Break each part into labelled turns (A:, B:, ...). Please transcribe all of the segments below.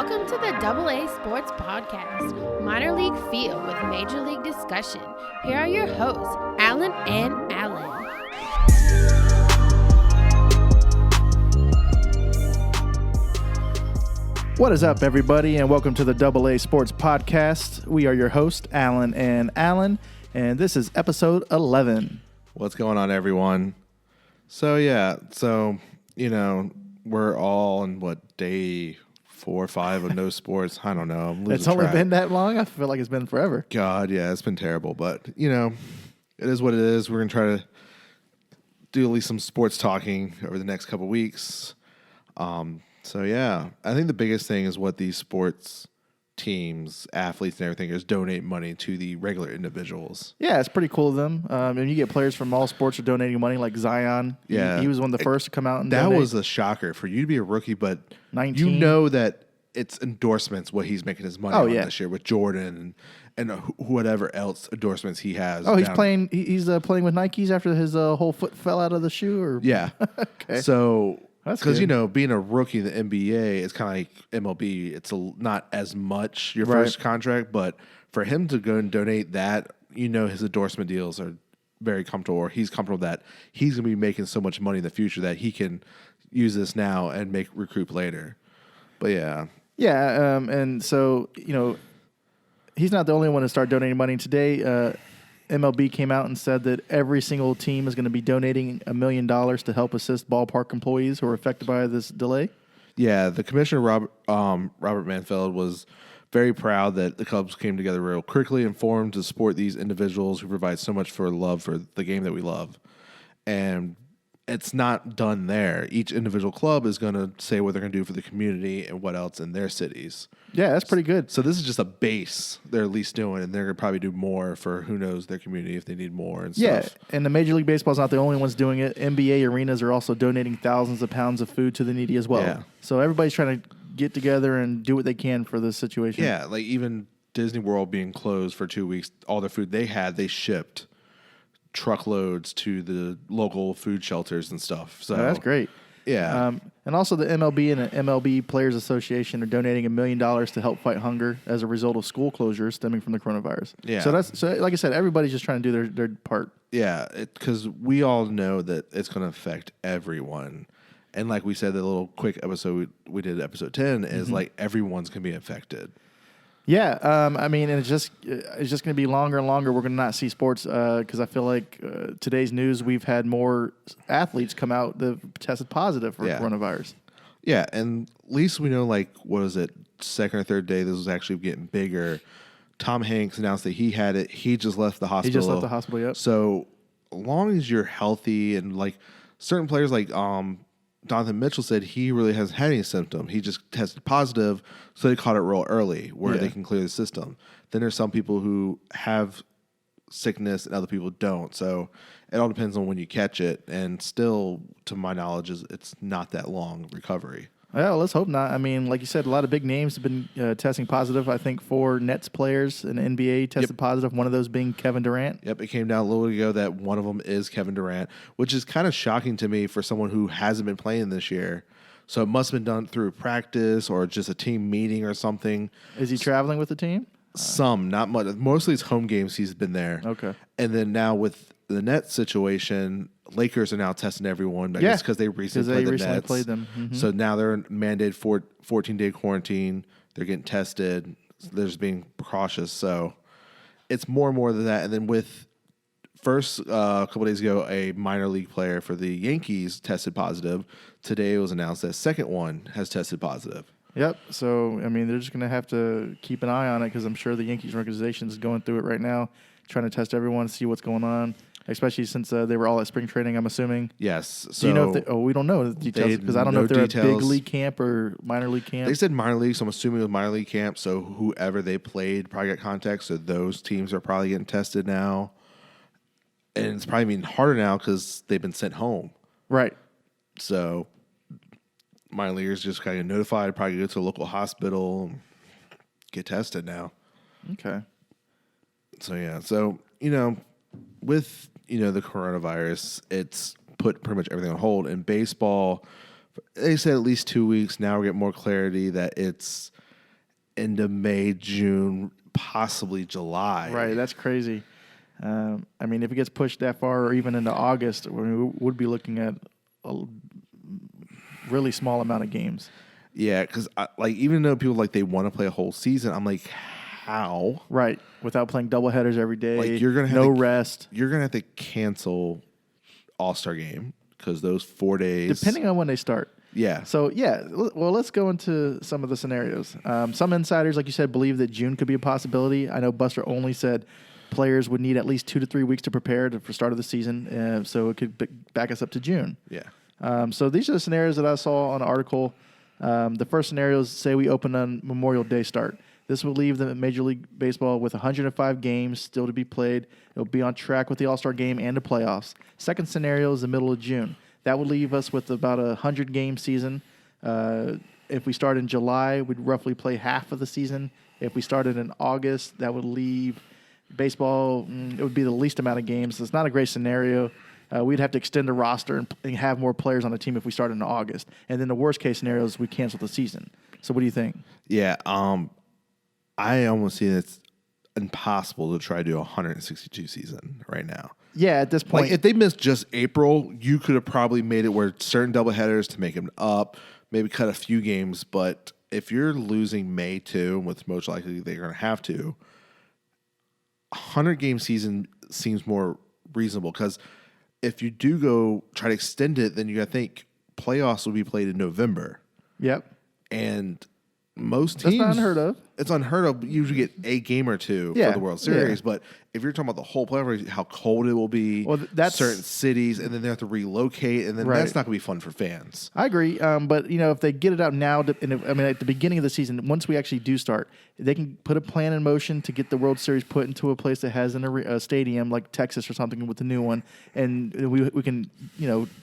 A: Welcome to the AA Sports Podcast, Minor League Feel with Major League Discussion. Here are your hosts, Alan and Alan.
B: What is up, everybody, and welcome to the AA Sports Podcast. We are your hosts, Alan and Alan, and this is episode 11.
C: What's going on, everyone? So, we're all on, day 4 or 5 of no sports? I don't know.
B: It's only been that long? I feel like it's been forever.
C: God, yeah, it's been terrible. But, it is what it is. We're going to try to do at least some sports talking over the next couple weeks. I think the biggest thing is what these sports teams, athletes, and everything is donate money to the regular individuals.
B: Yeah, it's pretty cool of them. And you get players from all sports are donating money, like Zion.
C: Yeah.
B: He was one of the first to come out and
C: that
B: donate.
C: was a shocker for you to be a rookie, but
B: 19.
C: you know that it's endorsements what he's making his money on this year with Jordan and whatever else endorsements he has.
B: Oh, he's playing. He's playing with Nikes after his whole foot fell out of the shoe, or
C: yeah.
B: Okay.
C: So
B: That's
C: because
B: good.
C: being a rookie in the NBA, it's kind of like MLB. It's not as much your
B: Right.
C: first contract, but for him to go and donate that, his endorsement deals are very comfortable, or he's comfortable that he's going to be making so much money in the future that he can use this now and recoup later. But yeah.
B: Yeah, and so, he's not the only one to start donating money. Today, MLB came out and said that every single team is going to be donating $1 million to help assist ballpark employees who are affected by this delay.
C: Yeah, the commissioner, Robert Manfeld, was very proud that the Cubs came together real quickly and formed to support these individuals who provide so much for love for the game that we love. And it's not done there. Each individual club is going to say what they're going to do for the community and what else in their cities.
B: Yeah, that's pretty good.
C: So this is just a base they're at least doing, and they're going to probably do more for who knows their community if they need more and
B: Yeah,
C: stuff.
B: and the Major League Baseball is not the only ones doing it. NBA arenas are also donating thousands of pounds of food to the needy as well.
C: Yeah.
B: So everybody's trying to get together and do what they can for this situation.
C: Yeah, like even Disney World being closed for 2 weeks, all the food they had, they shipped truckloads to the local food shelters and stuff. So
B: that's great.
C: Yeah.
B: And also the MLB and the MLB Players Association are donating $1 million to help fight hunger as a result of school closures stemming from the coronavirus.
C: Yeah.
B: So like I said, everybody's just trying to do their part.
C: Yeah, because we all know that it's going to affect everyone. And like we said, the little quick episode we did, episode 10, is like everyone's going to be affected.
B: Yeah, and it's just going to be longer and longer. We're going to not see sports because I feel like today's news, we've had more athletes come out that tested positive for coronavirus.
C: Yeah, and at least we know, what is it, second or third day, this was actually getting bigger. Tom Hanks announced that he had it. He just left the hospital.
B: Yep.
C: So as long as you're healthy and, certain players Donovan Mitchell said he really hasn't had any symptom. He just tested positive, so they caught it real early where they can clear the system. Then there's some people who have sickness and other people don't. So it all depends on when you catch it. And still, to my knowledge, it's not that long recovery.
B: Well, let's hope not. I mean, like you said, a lot of big names have been testing positive. I think 4 Nets players in the NBA tested positive, one of those being Kevin Durant.
C: Yep, it came down a little ago that one of them is Kevin Durant, which is kind of shocking to me for someone who hasn't been playing this year. So it must have been done through practice or just a team meeting or something.
B: Is he traveling with the team?
C: Some, not much. Mostly it's home games he's been there.
B: Okay.
C: And then now with the Nets situation, Lakers are now testing everyone. I guess because they recently
B: played them. Mm-hmm.
C: So now they're mandated 14-day quarantine. They're getting tested. They're just being cautious. So it's more and more than that. And then with first a couple days ago, a minor league player for the Yankees tested positive. Today it was announced that a second one has tested positive.
B: Yep. So, they're just going to have to keep an eye on it because I'm sure the Yankees organization is going through it right now, trying to test everyone, see what's going on, especially since they were all at spring training, I'm assuming.
C: Yes.
B: So, do you know if we don't know the details because I don't know if they're at big league camp or minor league camp.
C: They said minor league, so I'm assuming it was minor league camp. So whoever they played probably got contact. So those teams are probably getting tested now. And it's probably being harder now because they've been sent home.
B: Right.
C: So minor leaguers just kind of notified, probably go to a local hospital, and get tested now.
B: Okay.
C: So, yeah. So, with, the coronavirus, it's put pretty much everything on hold. In baseball, they said at least 2 weeks. Now we're getting more clarity that it's end of May, June, possibly July.
B: Right, that's crazy. I mean, if it gets pushed that far, or even into August, we would be looking at a really small amount of games.
C: Yeah, because like even though people like they want to play a whole season, I'm like, how?
B: Right, without playing doubleheaders every day,
C: Like you're gonna have
B: no rest.
C: You're gonna have to cancel All-Star game because those 4 days,
B: Depending on when they start.
C: Yeah.
B: So, well, let's go into some of the scenarios. Some insiders, like you said, believe that June could be a possibility. I know Buster Only said players would need at least 2 to 3 weeks to prepare for start of the season, so it could back us up to June.
C: Yeah.
B: So these are the scenarios that I saw on an article. The first scenarios say we open on Memorial Day start. This will leave the Major League Baseball with 105 games still to be played. It'll be on track with the All-Star game and the playoffs. Second scenario is the middle of June. That would leave us with about a 100-game season. If we start in July, we'd roughly play half of the season. If we started in August, that would leave baseball, it would be the least amount of games. So it's not a great scenario. We'd have to extend the roster and have more players on the team if we started in August. And then the worst-case scenario is we cancel the season. So what do you think?
C: Yeah. I almost see it's impossible to try to do a 162 season right now.
B: Yeah, at this point.
C: Like if they missed just April, you could have probably made it where certain doubleheaders to make them up, maybe cut a few games. But if you're losing May too, which most likely they're going to have to, 100-game season seems more reasonable because if you do go try to extend it, then you got to think playoffs will be played in November.
B: Yep.
C: And most teams...
B: That's not unheard of.
C: It's unheard of. You usually get a game or two for the World Series. But if you're talking about the whole playoff, how cold it will be,
B: that's
C: certain cities, and then they have to relocate, and then that's not going to be fun for fans.
B: I agree. But, if they get it out now, at the beginning of the season, once we actually do start, they can put a plan in motion to get the World Series put into a place that has a stadium like Texas or something with the new one, and we can,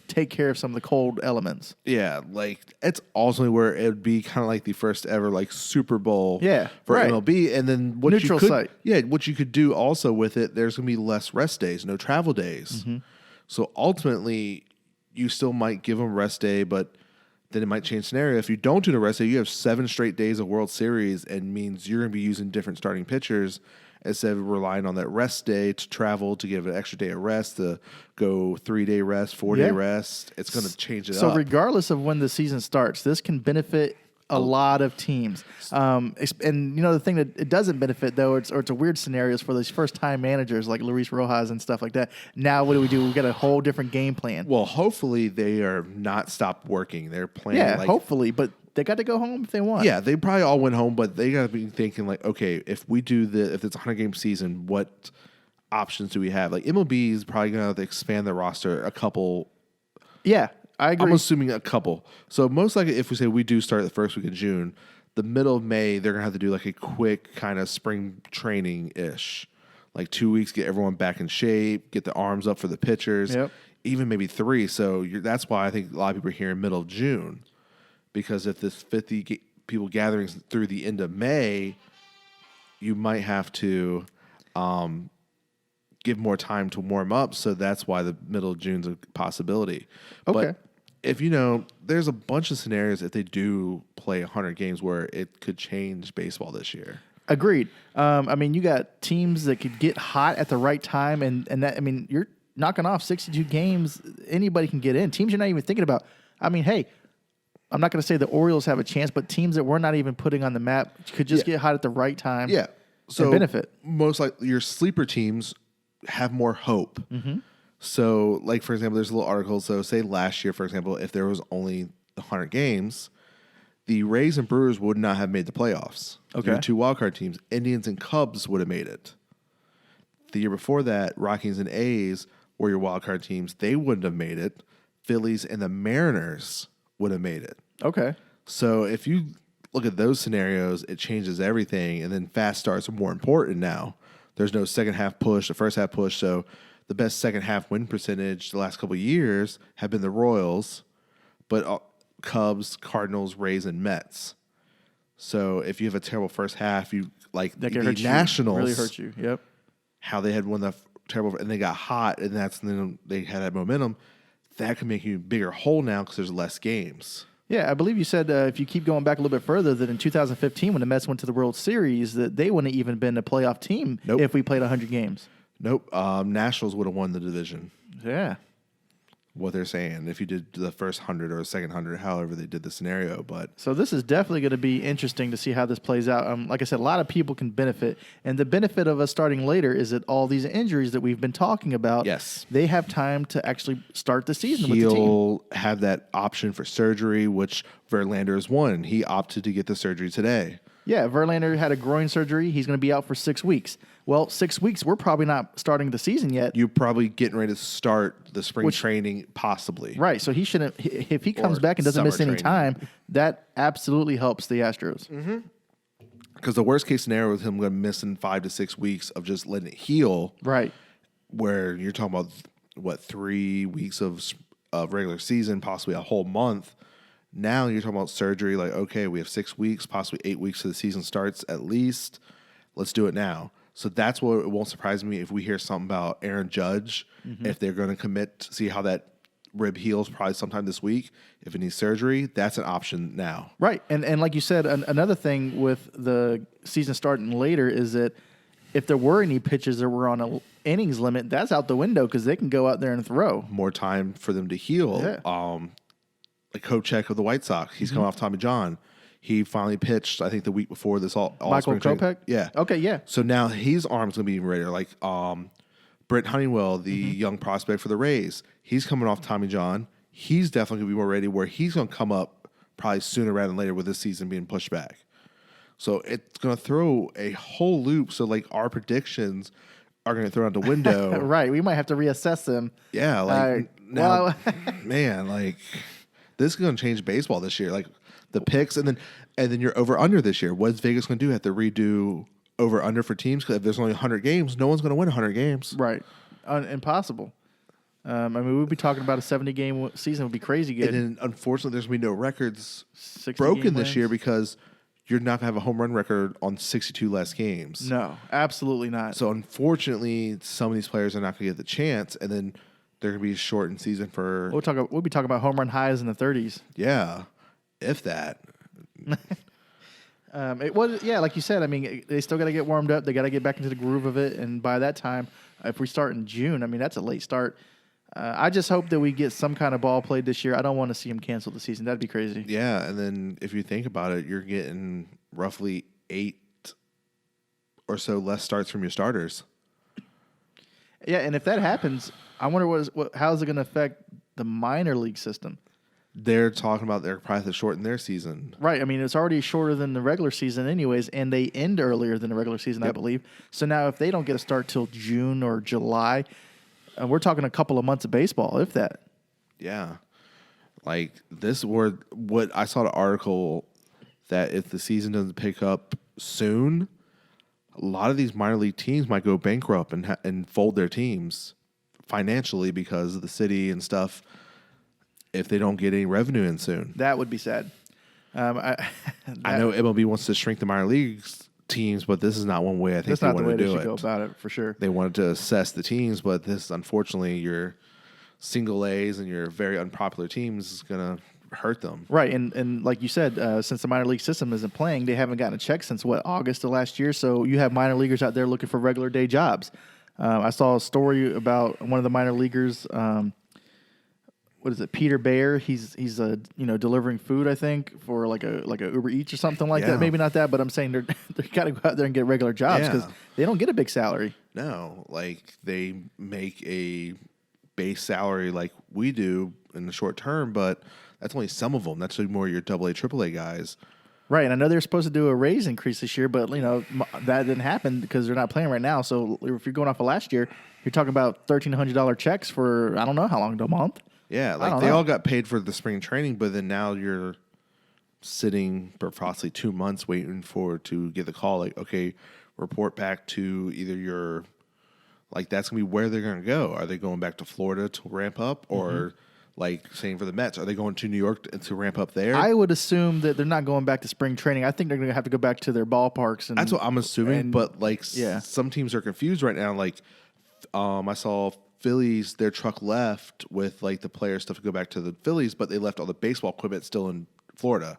B: take care of some of the cold elements.
C: Yeah, like it's also where it would be kind of like the first ever like Super Bowl for MLB. And then what
B: neutral site.
C: Yeah, what you could do also with it, there's going to be less rest days, no travel days.
B: Mm-hmm.
C: So ultimately, you still might give them rest day, but then it might change scenario. If you don't do the rest day, you have 7 straight days of World Series, and means you're going to be using different starting pitchers instead of relying on that rest day to travel to give an extra day of rest, to go 3-day rest, 4-day rest. It's going to change it up.
B: So regardless of when the season starts, this can benefit a lot of teams. And the thing that it doesn't benefit, though, it's a weird scenarios for those first-time managers like Luis Rojas and stuff like that. Now what do? We've got a whole different game plan.
C: Well, hopefully they are not stopped working. They're playing.
B: Yeah, hopefully, but they got to go home if they want.
C: Yeah, they probably all went home, but they got to be thinking like, okay, if it's a 100-game season, what options do we have? Like MLB is probably going to have to expand the roster a couple.
B: Yeah, I agree.
C: I'm assuming a couple. So most likely, if we say we do start the first week of June, the middle of May, they're going to have to do like a quick kind of spring training-ish. Like 2 weeks, get everyone back in shape, get the arms up for the pitchers, even maybe 3. So that's why I think a lot of people are hearing middle of June. Because if this 50 people gatherings through the end of May, you might have to give more time to warm up. So that's why the middle of June's a possibility.
B: Okay.
C: But if there's a bunch of scenarios if they do play 100 games where it could change baseball this year.
B: Agreed. You got teams that could get hot at the right time, and that you're knocking off 62 games. Anybody can get in. Teams you're not even thinking about. Hey, I'm not going to say the Orioles have a chance, but teams that we're not even putting on the map could just get hot at the right time.
C: Yeah, so
B: and benefit.
C: Most likely your sleeper teams have more hope.
B: Mm-hmm.
C: So, like for example, there's a little article. So, say last year, for example, if there was only 100 games, the Rays and Brewers would not have made the playoffs.
B: Okay,
C: your 2 wildcard teams, Indians and Cubs, would have made it. The year before that, Rockies and A's were your wildcard teams. They wouldn't have made it. Phillies and the Mariners would have made it.
B: Okay.
C: So if you look at those scenarios, it changes everything. And then fast starts are more important now. There's no second half push, the first half push. So the best second half win percentage the last couple of years have been the Royals, but Cubs, Cardinals, Rays, and Mets. So if you have a terrible first half, you like
B: that
C: the
B: Nationals really hurt you. Yep.
C: How they had won the terrible and they got hot, and then they had that momentum. That can make you a bigger hole now because there's less games.
B: Yeah, I believe you said if you keep going back a little bit further, that in 2015 when the Mets went to the World Series, that they wouldn't have even been a playoff team if we played 100 games.
C: Nope. Nationals would have won the division.
B: Yeah.
C: What they're saying, if you did the first 100 or the second 100, however they did the scenario. But
B: so this is definitely going to be interesting to see how this plays out. Like I said, a lot of people can benefit, and the benefit of us starting later is that all these injuries that we've been talking about, they have time to actually start the season with the team.
C: He'll have that option for surgery, which Verlander is one. He opted to get the surgery today.
B: Yeah, Verlander had a groin surgery. He's going to be out for 6 weeks. Well, 6 weeks, we're probably not starting the season yet.
C: You're probably getting ready to start the spring training, possibly.
B: Right, so he shouldn't. If he comes back and doesn't miss any time, that absolutely helps the Astros.
C: Because the worst case scenario is him going to miss in 5 to 6 weeks of just letting it heal.
B: Right.
C: Where you're talking about, 3 weeks of regular season, possibly a whole month. Now you're talking about surgery, like, okay, we have 6 weeks, possibly 8 weeks till the season starts at least. Let's do it now. So that's what it won't surprise me if we hear something about Aaron Judge, if they're going to commit, see how that rib heals probably sometime this week. If it needs surgery, that's an option now.
B: Right. And like you said, another thing with the season starting later is that if there were any pitches that were on an innings limit, that's out the window because they can go out there and throw.
C: More time for them to heal.
B: Yeah.
C: Like Kopech of the White Sox, he's coming off Tommy John. He finally pitched, I think, the week before this all
B: Michael Kopech?
C: Yeah.
B: Okay, yeah.
C: So now his arm's going to be ready. Like Brent Honeywell, the young prospect for the Rays, he's coming off Tommy John. He's definitely going to be more ready where he's going to come up probably sooner rather than later with this season being pushed back. So it's going to throw a whole loop. So, like, our predictions are going to throw out the window.
B: Right. We might have to reassess them.
C: Yeah. Like, now, man, like, this is going to change baseball this year. Like, the picks, and then you're over-under this year. What is Vegas going to do? Have to redo over-under for teams? Because if there's only 100 games, no one's going to win 100 games.
B: Right. Impossible. I mean, we'd be talking about a 70-game season. It would be crazy good.
C: And then, unfortunately, there's going to be no records broken this year because you're not going to have a home run record on 62 less games.
B: No, absolutely not.
C: So, unfortunately, some of these players are not going to get the chance, and then they're going to be a shortened season for...
B: We'll be talking about home run highs in the 30s.
C: Yeah. If that.
B: It was, yeah, like you said, I mean, they still got to get warmed up. They got to get back into the groove of it. And by that time, if we start in June, I mean, that's a late start. I just hope that we get some kind of ball played this year. I don't want to see them cancel the season. That'd be crazy.
C: Yeah, and then if you think about it, you're getting roughly 8 or so less starts from your starters.
B: Yeah, and if that happens, I wonder how is it going to affect the minor league system?
C: They're talking about they're probably to shorten their season.
B: Right. I mean, it's already shorter than the regular season anyways, and they end earlier than the regular season, I believe. So now if they don't get a start till June or July, we're talking a couple of months of baseball, if that.
C: Yeah. Like this word, what I saw the article that if the season doesn't pick up soon, a lot of these minor league teams might go bankrupt and fold their teams financially because of the city and stuff. If they don't get any revenue in soon.
B: That would be sad.
C: I know MLB wants to shrink the minor leagues teams, but this is not one way I think they want to do it. That's not the way they should
B: go about it, for sure.
C: They wanted to assess the teams, but this, unfortunately, your single A's and your very unpopular teams is going to hurt them.
B: Right, and like you said, since the minor league system isn't playing, they haven't gotten a check since, August of last year, so you have minor leaguers out there looking for regular day jobs. I saw a story about one of the minor leaguers, what is it? Peter Bayer. He's delivering food, I think, for like a Uber Eats or something like that. Maybe not that, but I'm saying they got to go out there and get regular jobs because they don't get a big salary.
C: No, like they make a base salary like we do in the short term, but that's only some of them. That's more your AA, AAA guys.
B: Right, and I know they're supposed to do a raise increase this year, but that didn't happen because they're not playing right now. So if you're going off of last year, you're talking about $1,300 checks for I don't know how long, a month.
C: Yeah, like they all got paid for the spring training, but then now you're sitting for possibly 2 months waiting to get the call. Like, okay, report back to either your, like that's gonna be where they're gonna go. Are they going back to Florida to ramp up, or like same for the Mets? Are they going to New York to ramp up there?
B: I would assume that they're not going back to spring training. I think they're gonna have to go back to their ballparks. And
C: that's what I'm assuming. But like, some teams are confused right now. Like, I saw Phillies, their truck left with like the player stuff to go back to the Phillies, but they left all the baseball equipment still in Florida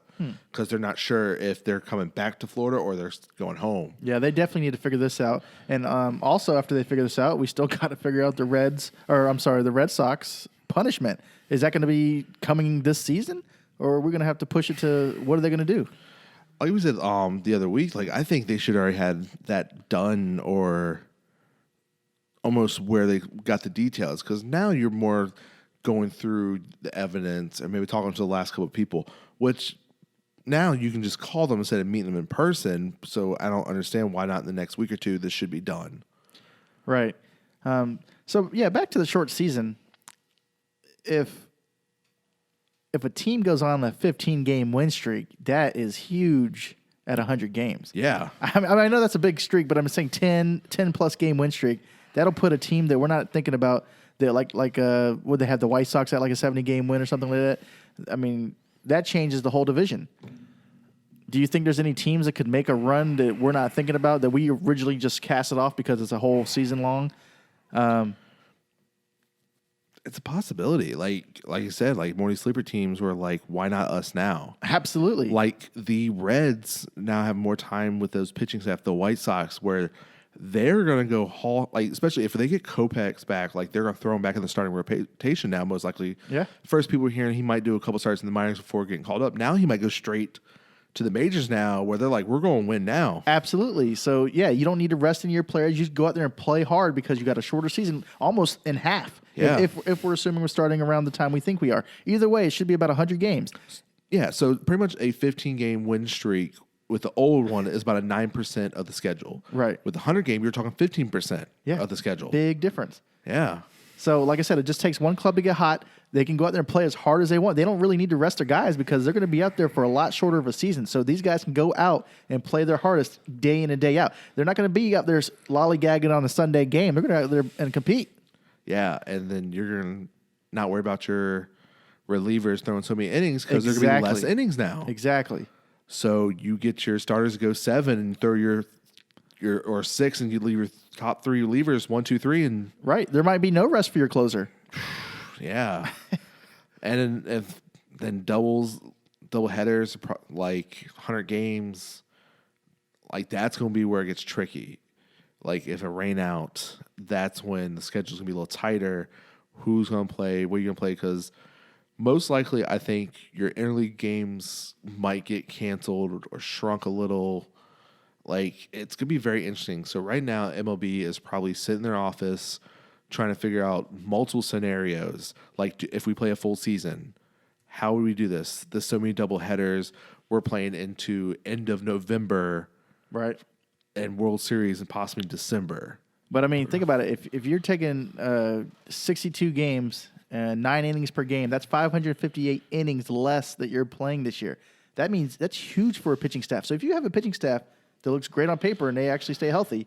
C: because they're not sure if they're coming back to Florida or they're going home.
B: Yeah, they definitely need to figure this out. And also, after they figure this out, we still got to figure out the Red Sox punishment. Is that going to be coming this season, or are we going to have to push it to what are they going to do?
C: Like we said the other week, like I think they should already had that done or almost where they got the details because now you're more going through the evidence and maybe talking to the last couple of people, which now you can just call them instead of meeting them in person. So I don't understand why not in the next week or two this should be done.
B: Right. So yeah, back to the short season. If a team goes on a 15-game win streak, that is huge at 100 games.
C: Yeah.
B: I know that's a big streak, but I'm saying 10-plus game win streak. That'll put a team that we're not thinking about that like would they have the White Sox at like a 70-game win or something like that? I mean, that changes the whole division. Do you think there's any teams that could make a run that we're not thinking about that we originally just cast it off because it's a whole season long?
C: It's a possibility. Like you said, like morning sleeper teams were like, why not us now?
B: Absolutely.
C: Like the Reds now have more time with those pitching staff. The White Sox, where they're going to go like especially if they get Kopech's back, like they're going to throw him back in the starting rotation now. Most likely,
B: yeah.
C: First, people were hearing he might do a couple starts in the minors before getting called up. Now he might go straight to the majors now, where they're like, we're going to win now.
B: Absolutely. So yeah, you don't need to rest any of your players. You just go out there and play hard because you got a shorter season, almost in half.
C: Yeah.
B: If we're assuming we're starting around the time we think we are. Either way, it should be about 100 games.
C: Yeah. So pretty much a 15-game win streak with the old one is about a 9% of the schedule.
B: Right.
C: With the 100-game, you're talking 15% of the schedule.
B: Big difference.
C: Yeah.
B: So, like I said, it just takes one club to get hot. They can go out there and play as hard as they want. They don't really need to rest their guys because they're going to be out there for a lot shorter of a season. So these guys can go out and play their hardest day in and day out. They're not going to be out there lollygagging on a Sunday game. They're going to go out there and compete.
C: Yeah, and then you're going to not worry about your relievers throwing so many innings because they're going to be less innings now.
B: Exactly.
C: So you get your starters to go 7 and throw your or 6 and you leave your top 3 relievers 1, 2, 3 and
B: right. There might be no rest for your closer.
C: Yeah, and then double headers like 100 games, like that's going to be where it gets tricky. Like if it rain out, that's when the schedule's going to be a little tighter. Who's going to play? What are you going to play? Because most likely, I think your interleague games might get canceled or shrunk a little. Like, it's going to be very interesting. So right now, MLB is probably sitting in their office trying to figure out multiple scenarios. Like, if we play a full season, how would we do this? There's so many double headers. We're playing into end of November.
B: Right.
C: And World Series and possibly December.
B: But, I mean, think about it. If you're taking 62 games and 9 innings per game, that's 558 innings less that you're playing this year. That means that's huge for a pitching staff. So if you have a pitching staff that looks great on paper and they actually stay healthy,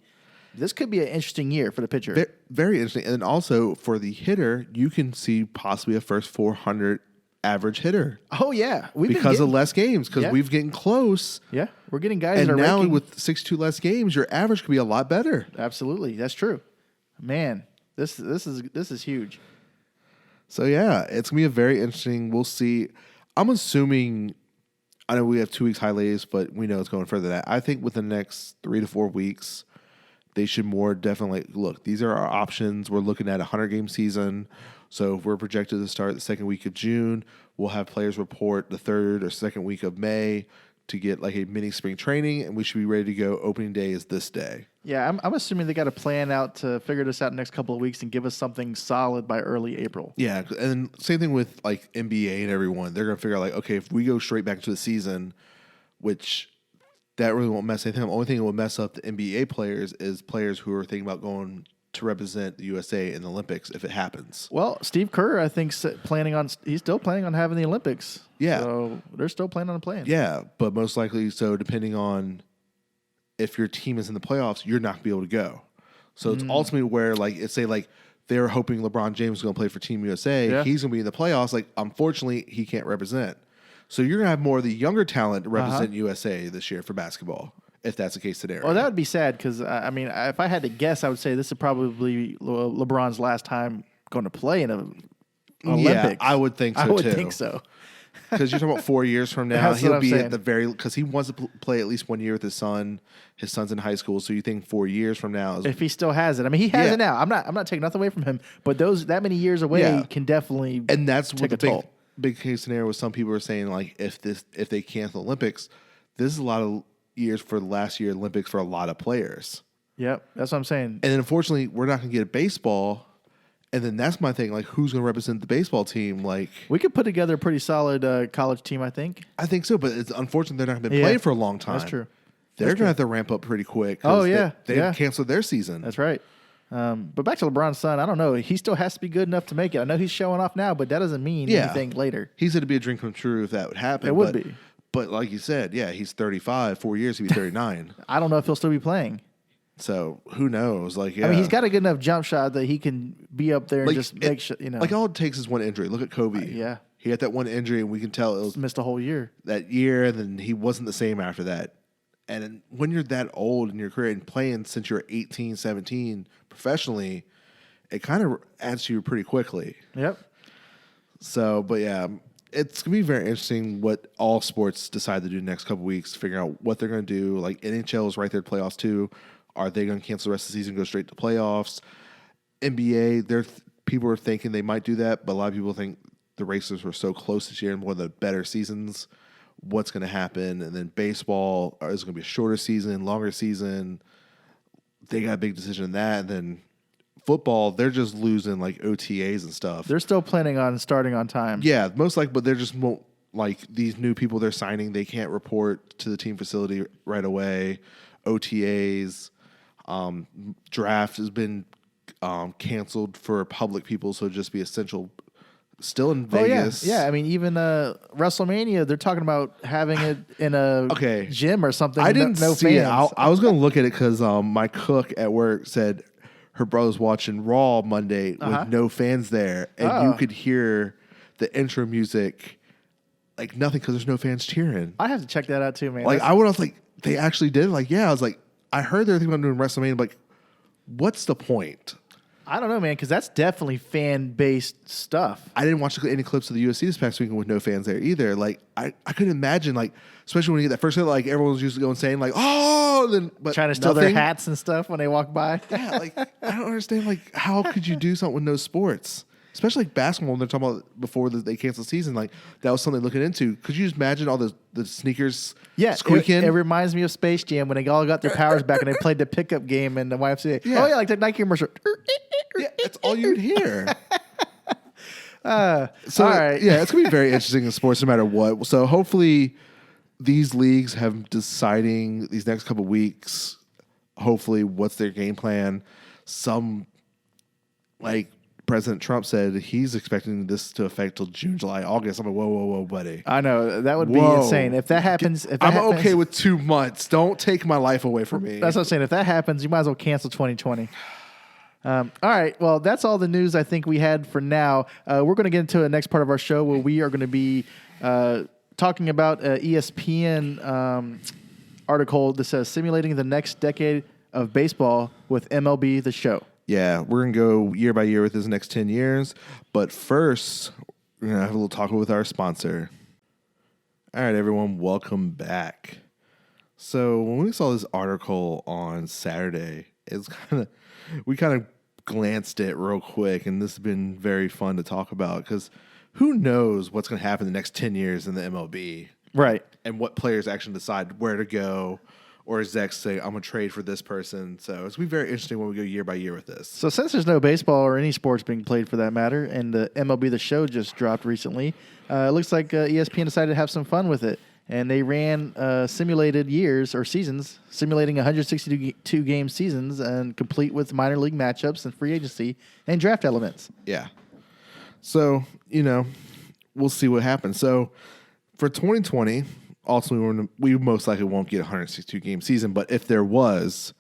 B: this could be an interesting year for the pitcher.
C: Very interesting. And then also for the hitter, you can see possibly a first 400 average hitter.
B: Oh, yeah.
C: Because of less games, because we've getting close.
B: Yeah, we're getting guys
C: and
B: that are
C: now
B: ranking.
C: With 62 less games, your average could be a lot better.
B: Absolutely. That's true. Man, this is huge.
C: So, yeah, it's going to be a very interesting. We'll see. I'm assuming, I know we have 2 weeks highlights, but we know it's going further than that. I think within the next 3 to 4 weeks, they should more definitely look. These are our options. We're looking at a 100-game season. So if we're projected to start the second week of June, we'll have players report the third or second week of May to get like a mini spring training, and we should be ready to go. Opening day is this day.
B: Yeah, I'm assuming they got a plan out to figure this out in the next couple of weeks and give us something solid by early April.
C: Yeah, and same thing with like NBA and everyone. They're going to figure out like, okay, if we go straight back to the season, which that really won't mess anything up. The only thing that will mess up the NBA players is players who are thinking about going to represent the USA in the Olympics if it happens.
B: Well, Steve Kerr, I think, he's still planning on having the Olympics.
C: Yeah.
B: So they're still planning on playing.
C: Yeah, but most likely, so depending on if your team is in the playoffs, you're not going to be able to go. So it's ultimately where, like, it's say, like, they're hoping LeBron James is going to play for Team USA. Yeah. He's going to be in the playoffs. Like, unfortunately, he can't represent. So you're going to have more of the younger talent represent USA this year for basketball, if that's the case today.
B: Well, that would be sad because, I mean, if I had to guess, I would say this is probably LeBron's last time going to play in an Olympics.
C: Yeah, I would think so,
B: I would think so.
C: Because you're talking about 4 years from now,
B: That's what
C: he'll
B: I'm
C: be
B: saying.
C: at the very because he wants to play at least 1 year with his son. His son's in high school, so you think 4 years from now is
B: If he still has it, I mean, he has
C: Yeah.
B: it now. I'm not taking nothing away from him, but that many years away
C: Yeah.
B: can definitely
C: and that's
B: take
C: what
B: a
C: the
B: toll.
C: big case scenario was. Some people are saying like if they cancel Olympics, this is a lot of years for the last year Olympics for a lot of players.
B: Yep, that's what I'm saying.
C: And then unfortunately, we're not going to get a baseball. And then that's my thing. Like, who's going to represent the baseball team? Like,
B: We could put together a pretty solid college team, I think.
C: I think so, but it's unfortunate they're not going to play for a long time.
B: That's true.
C: They're going to have to ramp up pretty quick.
B: Oh, yeah.
C: They've canceled their season.
B: That's right. But back to LeBron's son, I don't know. He still has to be good enough to make it. I know he's showing off now, but that doesn't mean anything later.
C: He said it'd be a dream come true if that would happen.
B: It would be.
C: But like you said, yeah, he's 35. 4 years, he'd be 39.
B: I don't know if he'll still be playing.
C: So who knows? Like, yeah.
B: I mean, he's got a good enough jump shot that he can be up there and
C: Like,
B: just make sure,
C: Like, all it takes is one injury. Look at Kobe.
B: yeah.
C: He had that one injury, and we can tell it was
B: Missed a whole year.
C: that year, and then he wasn't the same after that. And then when you're that old in your career and playing since you're 18, 17 professionally, it kind of adds to you pretty quickly.
B: Yep.
C: So, but yeah, it's going to be very interesting what all sports decide to do the next couple weeks, figuring out what they're going to do. Like NHL is right there at playoffs too. Are they going to cancel the rest of the season and go straight to playoffs? NBA, people are thinking they might do that, but a lot of people think the Racers were so close this year and one of the better seasons. What's going to happen? And then baseball is going to be a shorter season, longer season. They got a big decision in that. And then football, they're just losing like OTAs and stuff.
B: They're still planning on starting on time.
C: Yeah, most likely, but they're just won't like these new people they're signing. They can't report to the team facility right away. OTAs, draft has been canceled for public people, so it'd just be essential. Still in Vegas.
B: Oh, yeah. I mean, even WrestleMania, they're talking about having it in a gym or something.
C: I didn't
B: no
C: see
B: fans.
C: it. I was going to look at it because my cook at work said her brother's watching Raw Monday with no fans there, and you could hear the intro music like nothing because there's no fans cheering.
B: I have to check that out too, man.
C: Like I was like, they actually did. Like, yeah, I was like, I heard they were thinking about doing WrestleMania. But like, what's the point?
B: I don't know, man, because that's definitely fan-based stuff.
C: I didn't watch any clips of the UFC this past weekend with no fans there either. Like, I couldn't imagine, like, especially when you get that first hit, like, everyone's usually going saying, like, oh, then, but
B: Trying to steal their hats and stuff when they walk by.
C: Yeah, like, I don't understand, like, how could you do something with no sports? Especially like basketball, when they're talking about before they canceled the season, like, that was something looking into. Could you just imagine all the sneakers squeaking?
B: It reminds me of Space Jam when they all got their powers back and they played the pickup game in the YMCA.
C: Yeah.
B: Oh, yeah, like the Nike commercial.
C: Yeah, that's all you'd hear. So,
B: all right.
C: yeah, it's going to be very interesting in sports no matter what. So hopefully these leagues have deciding these next couple of weeks, hopefully what's their game plan. Some, like President Trump said, he's expecting this to affect till June, July, August. I'm like, whoa, buddy.
B: I know. That would be insane. If that happens...
C: Okay with 2 months. Don't take my life away from me.
B: That's what I'm saying. If that happens, you might as well cancel 2020. All right. Well, that's all the news I think we had for now. We're going to get into the next part of our show where we are going to be talking about an ESPN article that says simulating the next decade of baseball with MLB The Show.
C: Yeah, we're going to go year by year with this next 10 years. But first, we're going to have a little talk with our sponsor. All right, everyone, welcome back. So when we saw this article on Saturday, we kind of glanced at it real quick, and this has been very fun to talk about because who knows what's going to happen in the next 10 years in the MLB.
B: Right.
C: And what players actually decide where to go, or execs say, I'm going to trade for this person. So it's going to be very interesting when we go year by year with this.
B: So since there's no baseball or any sports being played for that matter, and the MLB The Show just dropped recently, it looks like ESPN decided to have some fun with it. And they ran simulated years or seasons, simulating 162 game seasons and complete with minor league matchups and free agency and draft elements.
C: Yeah. So, we'll see what happens. So for 2020, ultimately, we most likely won't get a 162 game season, but if there was,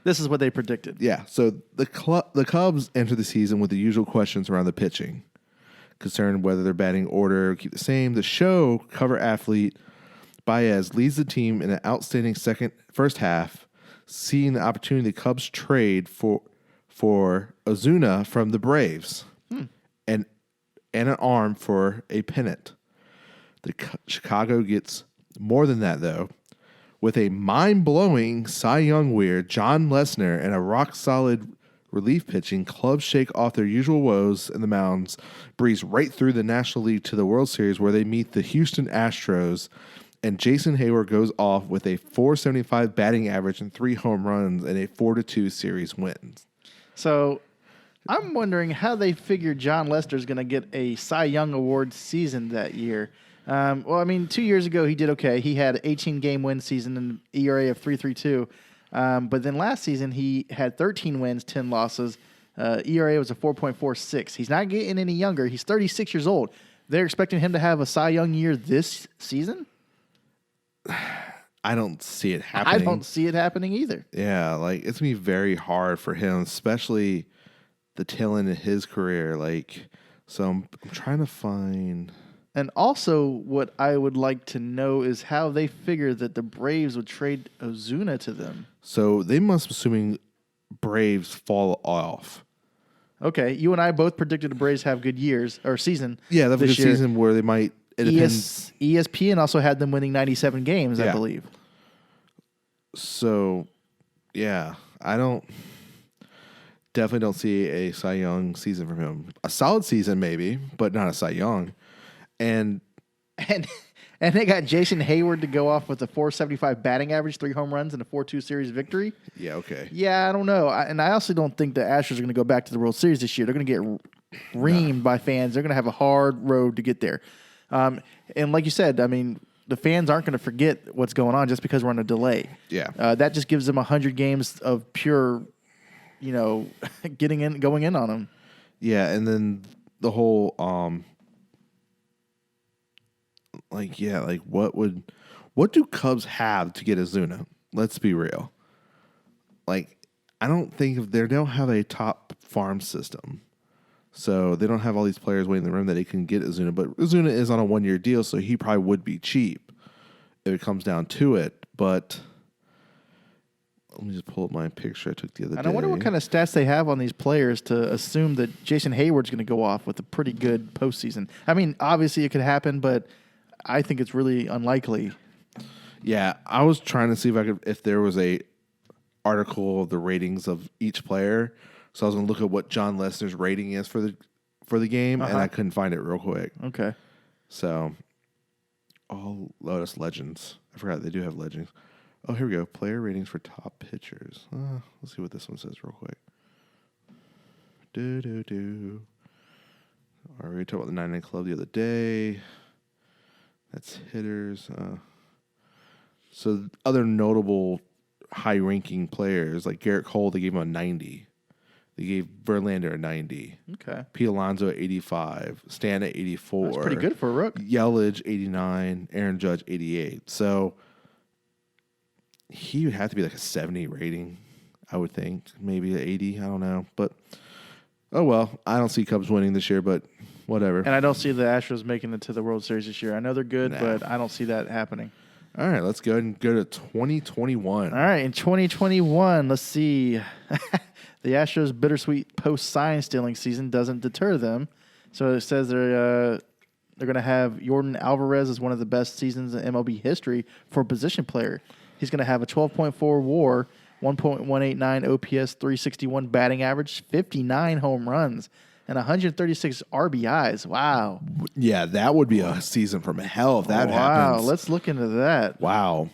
B: this is what they predicted.
C: Yeah. So the Cubs enter the season with the usual questions around the pitching, concerned whether their batting order keep the same. The Show cover athlete Baez leads the team in an outstanding first half, seeing the opportunity the Cubs trade for Ozuna from the Braves and an arm for a pennant. Chicago gets more than that, though. With a mind-blowing Cy Young weird, John Lesnar, and a rock-solid relief pitching, clubs shake off their usual woes in the mounds, breeze right through the National League to the World Series, where they meet the Houston Astros, and Jason Hayward goes off with a .475 batting average and 3 home runs and a 4-2 series win.
B: So I'm wondering how they figure John Lester's going to get a Cy Young Award season that year. Well, I mean, 2 years ago he did okay. He had 18-game win season and ERA of 3.32. But then last season he had 13 wins, 10 losses. ERA was a 4.46. He's not getting any younger. He's 36 years old. They're expecting him to have a Cy Young year this season?
C: I don't see it happening.
B: I don't see it happening either.
C: Yeah, like it's going to be very hard for him, especially the tail end of his career. So I'm trying to find...
B: And also, what I would like to know is how they figure that the Braves would trade Ozuna to them.
C: So they must be assuming Braves fall off.
B: Okay, you and I both predicted the Braves have good years or season.
C: Yeah, they have a good
B: year.
C: season where they might. It depends.
B: ESPN also had them winning 97 games, I believe.
C: So, yeah, definitely don't see a Cy Young season from him. A solid season maybe, but not a Cy Young. And
B: they got Jason Hayward to go off with a .475 batting average, 3 home runs, and a 4-2 series victory.
C: Yeah, okay.
B: Yeah, I don't know. I also don't think the Astros are going to go back to the World Series this year. They're going to get reamed by fans. They're going to have a hard road to get there. And like you said, I mean, the fans aren't going to forget what's going on just because we're on a delay.
C: Yeah.
B: That just gives them 100 games of pure, going in on them.
C: Yeah, and then the whole what do Cubs have to get Ozuna? Let's be real. I don't think they don't have a top farm system. So they don't have all these players waiting in the room that they can get Ozuna. But Ozuna is on a 1-year deal, so he probably would be cheap if it comes down to it. But let me just pull up my picture I took the other day.
B: And I wonder what kind of stats they have on these players to assume that Jason Hayward's going to go off with a pretty good postseason. I mean, obviously it could happen, but I think it's really unlikely.
C: Yeah, I was trying to see if there was a article of the ratings of each player. So I was going to look at what John Lesnar's rating is for the game, and I couldn't find it real quick.
B: Okay.
C: So, all Lotus Legends. I forgot they do have legends. Oh, here we go. Player ratings for top pitchers. Let's see what this one says real quick. All right, we talked about the 99 Club the other day. That's hitters. So other notable high-ranking players, like Garrett Cole, they gave him a 90. They gave Verlander a 90.
B: Okay.
C: Pete Alonso at 85. Stan at 84.
B: That's pretty good for a rook.
C: Yelich, 89. Aaron Judge, 88. So he would have to be like a 70 rating, I would think. Maybe an 80. I don't know. But, oh well. I don't see Cubs winning this year, but whatever.
B: And I don't see the Astros making it to the World Series this year. I know they're good, but I don't see that happening.
C: All right, let's go ahead and go to 2021.
B: All right, in 2021, let's see. The Astros' bittersweet post-sign stealing season doesn't deter them. So it says they're going to have Jordan Alvarez as one of the best seasons in MLB history for a position player. He's going to have a 12.4 WAR, 1.189 OPS, 361 batting average, 59 home runs, and 136 RBIs. Wow.
C: Yeah, that would be a season from hell if that happens.
B: Wow, let's look into that.
C: Wow.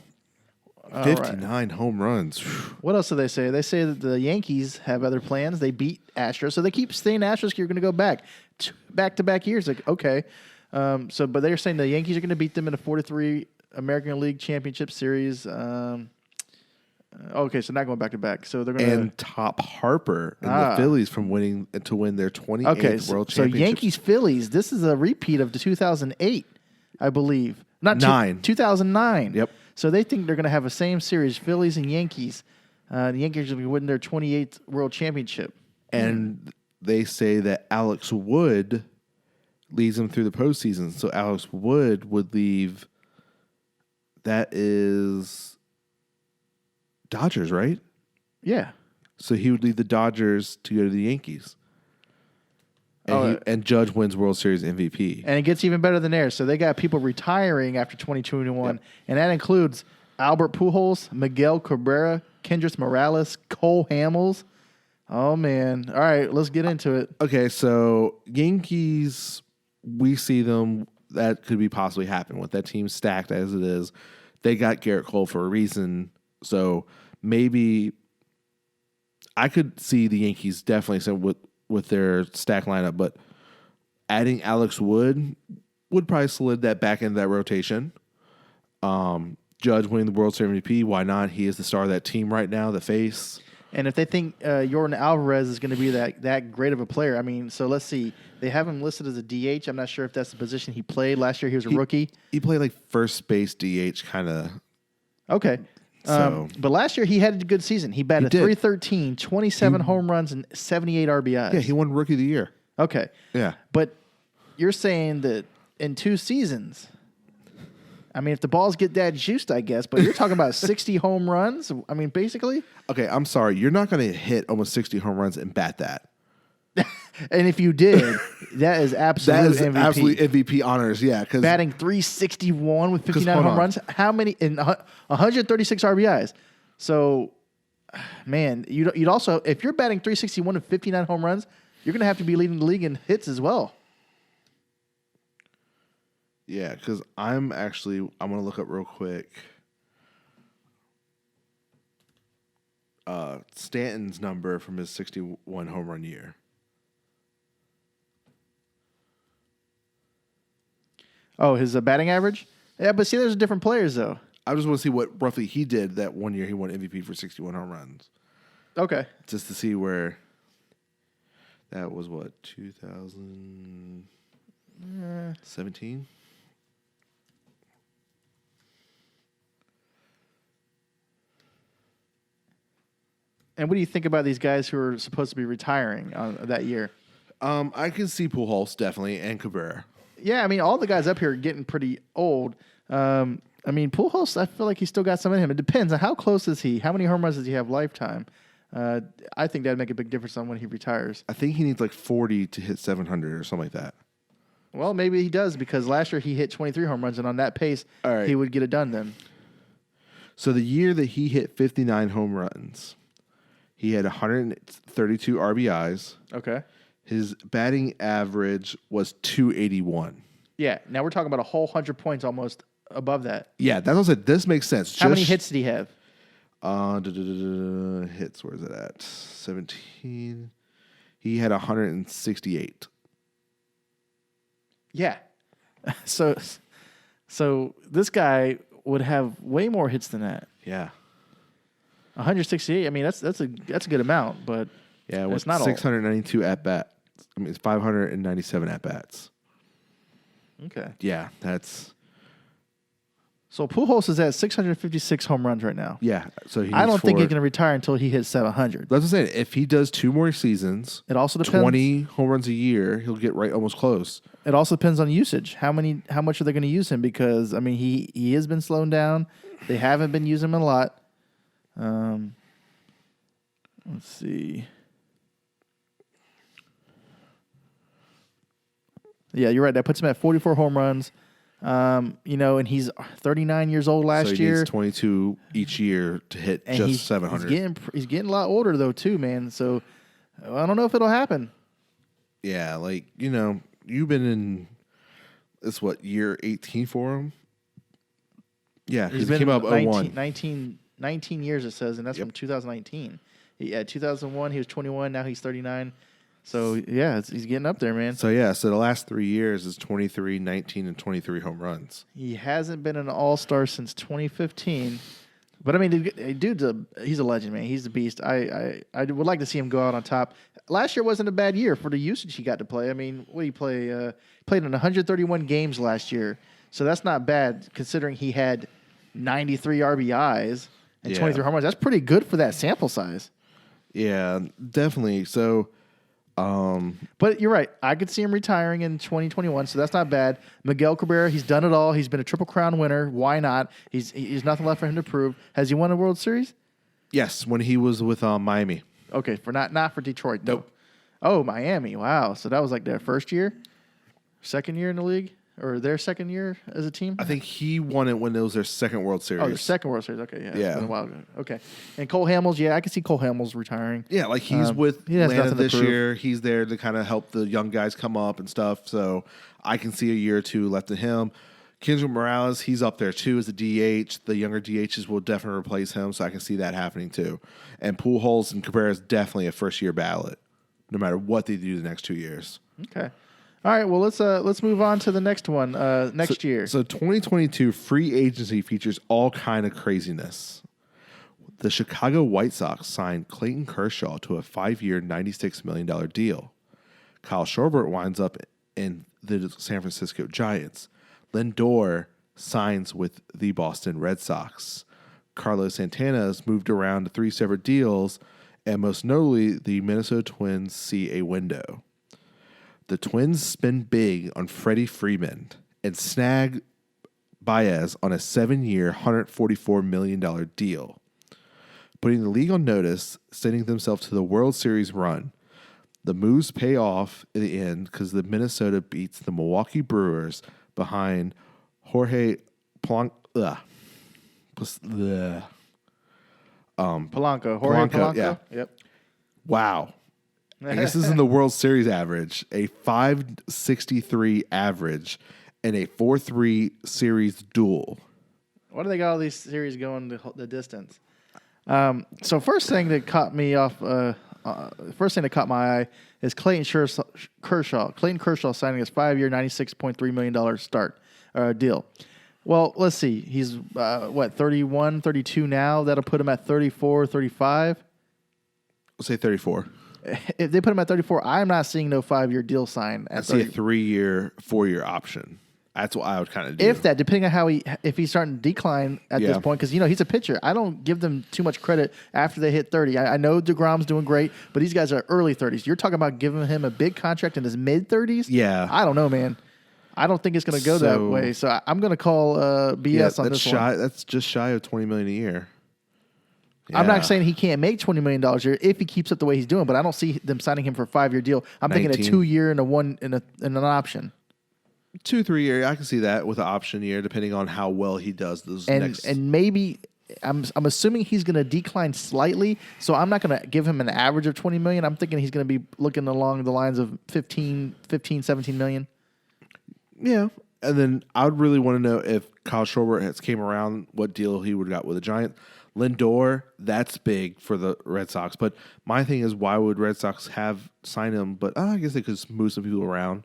C: 59 home runs.
B: What else do they say? They say that the Yankees have other plans. They beat Astros, so they keep saying Astros, you're going to go back-to-back years. Like, okay. But they're saying the Yankees are going to beat them in a 4-3 American League Championship Series. Okay, so not going back-to-back. So they're going to
C: top Harper and the Phillies from winning to win their 28th World Championship.
B: So Yankees-Phillies, this is a repeat of the 2008, I believe. 2009.
C: Yep.
B: So they think they're going to have the same series, Phillies and Yankees. The Yankees will be winning their 28th World Championship.
C: And they say that Alex Wood leads them through the postseason. So Alex Wood would leave. That is Dodgers, right?
B: Yeah.
C: So he would leave the Dodgers to go to the Yankees. And Judge wins World Series MVP.
B: And it gets even better than there. So they got people retiring after 2021, and that includes Albert Pujols, Miguel Cabrera, Kendrys Morales, Cole Hamels. Oh, man. All right, let's get into it.
C: Okay, so Yankees, we see them. That could be possibly happen with that team stacked as it is. They got Garrett Cole for a reason. So maybe I could see the Yankees definitely with their stack lineup, but adding Alex Wood would probably solid that back end of that rotation. Judge winning the World Series MVP, why not? He is the star of that team right now, the face.
B: And if they think Jordan Alvarez is going to be that great of a player, I mean, so let's see. They have him listed as a DH. I'm not sure if that's the position he played. Last year he was a rookie.
C: He played like first base DH kind of.
B: Okay. But last year he had a good season. He batted .313, 27 home runs, and 78 RBIs.
C: Yeah, he won Rookie of the Year.
B: Okay.
C: Yeah.
B: But you're saying that in 2 seasons, I mean, if the balls get that juiced, I guess, but you're talking about 60 home runs? I mean, basically?
C: Okay, I'm sorry. You're not going to hit almost 60 home runs and bat that.
B: And if you did, that is absolute MVP.
C: Absolute MVP honors, yeah.
B: Batting .361 with 59 home runs. How many? In 136 RBIs. So, man, you'd also, if you're batting .361 with 59 home runs, you're going to have to be leading the league in hits as well.
C: Yeah, because I'm going to look up real quick. Stanton's number from his 61 home run year.
B: Oh, his batting average? Yeah, but see, there's different players, though.
C: I just want to see what roughly he did that one year he won MVP for 61 home runs.
B: Okay.
C: Just to see where that was, 2017?
B: And what do you think about these guys who are supposed to be retiring that year?
C: I can see Pujols definitely and Cabrera.
B: Yeah, I mean, all the guys up here are getting pretty old. I mean, Pujols, I feel like he's still got some in him. It depends on how close is he? How many home runs does he have lifetime? I think that'd make a big difference on when he retires.
C: I think he needs like 40 to hit 700 or something like that.
B: Well, maybe he does because last year he hit 23 home runs, and on that pace, he would get it done then.
C: So the year that he hit 59 home runs, he had 132 RBIs.
B: Okay.
C: His batting average was .281.
B: Yeah. Now we're talking about a whole 100 points almost above that.
C: Yeah, that's what I said. This makes sense.
B: How many hits did he have?
C: Hits, where is it at? 17. He had 168.
B: Yeah. So this guy would have way more hits than that.
C: Yeah.
B: 168. I mean, that's a good amount, but
C: yeah, with
B: it's not
C: 692 at bats. I mean, it's 597 at bats.
B: Okay.
C: Yeah, that's.
B: So Pujols is at 656 home runs right now.
C: Yeah, so
B: I don't think he's going to retire until he hits 700.
C: That's what I'm saying. If he does 2 more seasons,
B: it also depends.
C: 20 home runs a year, he'll get right almost close.
B: It also depends on usage. How much are they going to use him? Because I mean, he has been slowing down. They haven't been using him a lot. Let's see. Yeah, you're right. That puts him at 44 home runs. And he's 39 years old last year.
C: Needs 22 each year to hit and just 700.
B: He's getting a lot older though too, man. So I don't know if it'll happen.
C: Yeah, you've been in this year 18 for him. Yeah,
B: he's been up 19 years it says, and that's from 2019. 2001 he was 21. Now he's 39. So, yeah, he's getting up there, man.
C: So the last 3 years is 23, 19, and 23 home runs.
B: He hasn't been an all-star since 2015. But, I mean, he's a legend, man. He's a beast. I would like to see him go out on top. Last year wasn't a bad year for the usage he got to play. I mean, what did he play? Played in 131 games last year. So that's not bad considering he had 93 RBIs and 23 home runs. That's pretty good for that sample size.
C: Yeah, definitely. So...
B: but you're right. I could see him retiring in 2021, so that's not bad. Miguel Cabrera, he's done it all. He's been a Triple Crown winner. Why not? He's nothing left for him to prove. Has he won a World Series?
C: Yes, when he was with Miami.
B: Okay, not for Detroit. Nope. Oh, Miami. Wow. So that was like their first year, second year in the league, or their second year as a team?
C: I think he won it when it was their second World Series.
B: Oh, their second World Series. Okay, yeah.
C: Yeah.
B: It's been a while ago. Okay. And Cole Hamels, I can see Cole Hamels retiring.
C: Yeah, like he's with
B: he has
C: Atlanta
B: nothing to
C: this
B: prove.
C: year. He's there to kind of help the young guys come up and stuff. So I can see a year or two left of him. Kendrick Morales, he's up there too as a DH. The younger DHs will definitely replace him, so I can see that happening too. And Pujols and Cabrera is definitely a first-year ballot, no matter what they do the next 2 years.
B: Okay. All right. Well, let's move on to the next one. Next year.
C: So 2022 free agency features all kind of craziness. The Chicago White Sox signed Clayton Kershaw to a 5-year, $96 million deal. Kyle Schwarber winds up in the San Francisco Giants. Lindor signs with the Boston Red Sox. Carlos Santana has moved around to 3 separate deals, and most notably, the Minnesota Twins see a window. The Twins spend big on Freddie Freeman and snag Baez on a 7-year, $144 million deal, putting the league on notice, sending themselves to the World Series run. The moves pay off in the end because the Minnesota beats the Milwaukee Brewers behind Jorge
B: Polanco. Jorge Polanco.
C: Yeah.
B: Yep.
C: Wow. I guess this is in the World Series average, a 563 average, and a 4-3 series duel.
B: Why do they got all these series going the distance? So first thing that caught me off, first thing that caught my eye is Clayton Kershaw. Clayton Kershaw signing his 5-year, $96.3 million deal. Well, let's see. He's, 31, 32 now? That'll put him at 34, 35?
C: We'll say 34.
B: If they put him at 34, I'm not seeing no 5-year deal sign at
C: I see a
B: 30.
C: 3-year, 4-year option. That's what I would kind of do.
B: If that, depending on if he's starting to decline at this point, because he's a pitcher. I don't give them too much credit after they hit 30. I know DeGrom's doing great, but these guys are early 30s. You're talking about giving him a big contract in his mid 30s.
C: Yeah,
B: I don't know, man. I don't think it's going to go that way. So I'm going to call BS on this one.
C: That's just shy of $20 million a year. Yeah.
B: I'm not saying he can't make $20 million a year if he keeps up the way he's doing, but I don't see them signing him for a 5-year deal. I'm thinking a 2-year and an option.
C: 2-3 year, I can see that with an option year, depending on how well he does those next.
B: And maybe I'm assuming he's going to decline slightly, so I'm not going to give him an average of $20 million. I'm thinking he's going to be looking along the lines of 15, 17 million.
C: Yeah, and then I would really want to know if Kyle Schwarber has came around, what deal he would have got with the Giants. Lindor, that's big for the Red Sox. But my thing is, why would Red Sox have signed him? But I guess they could move some people around.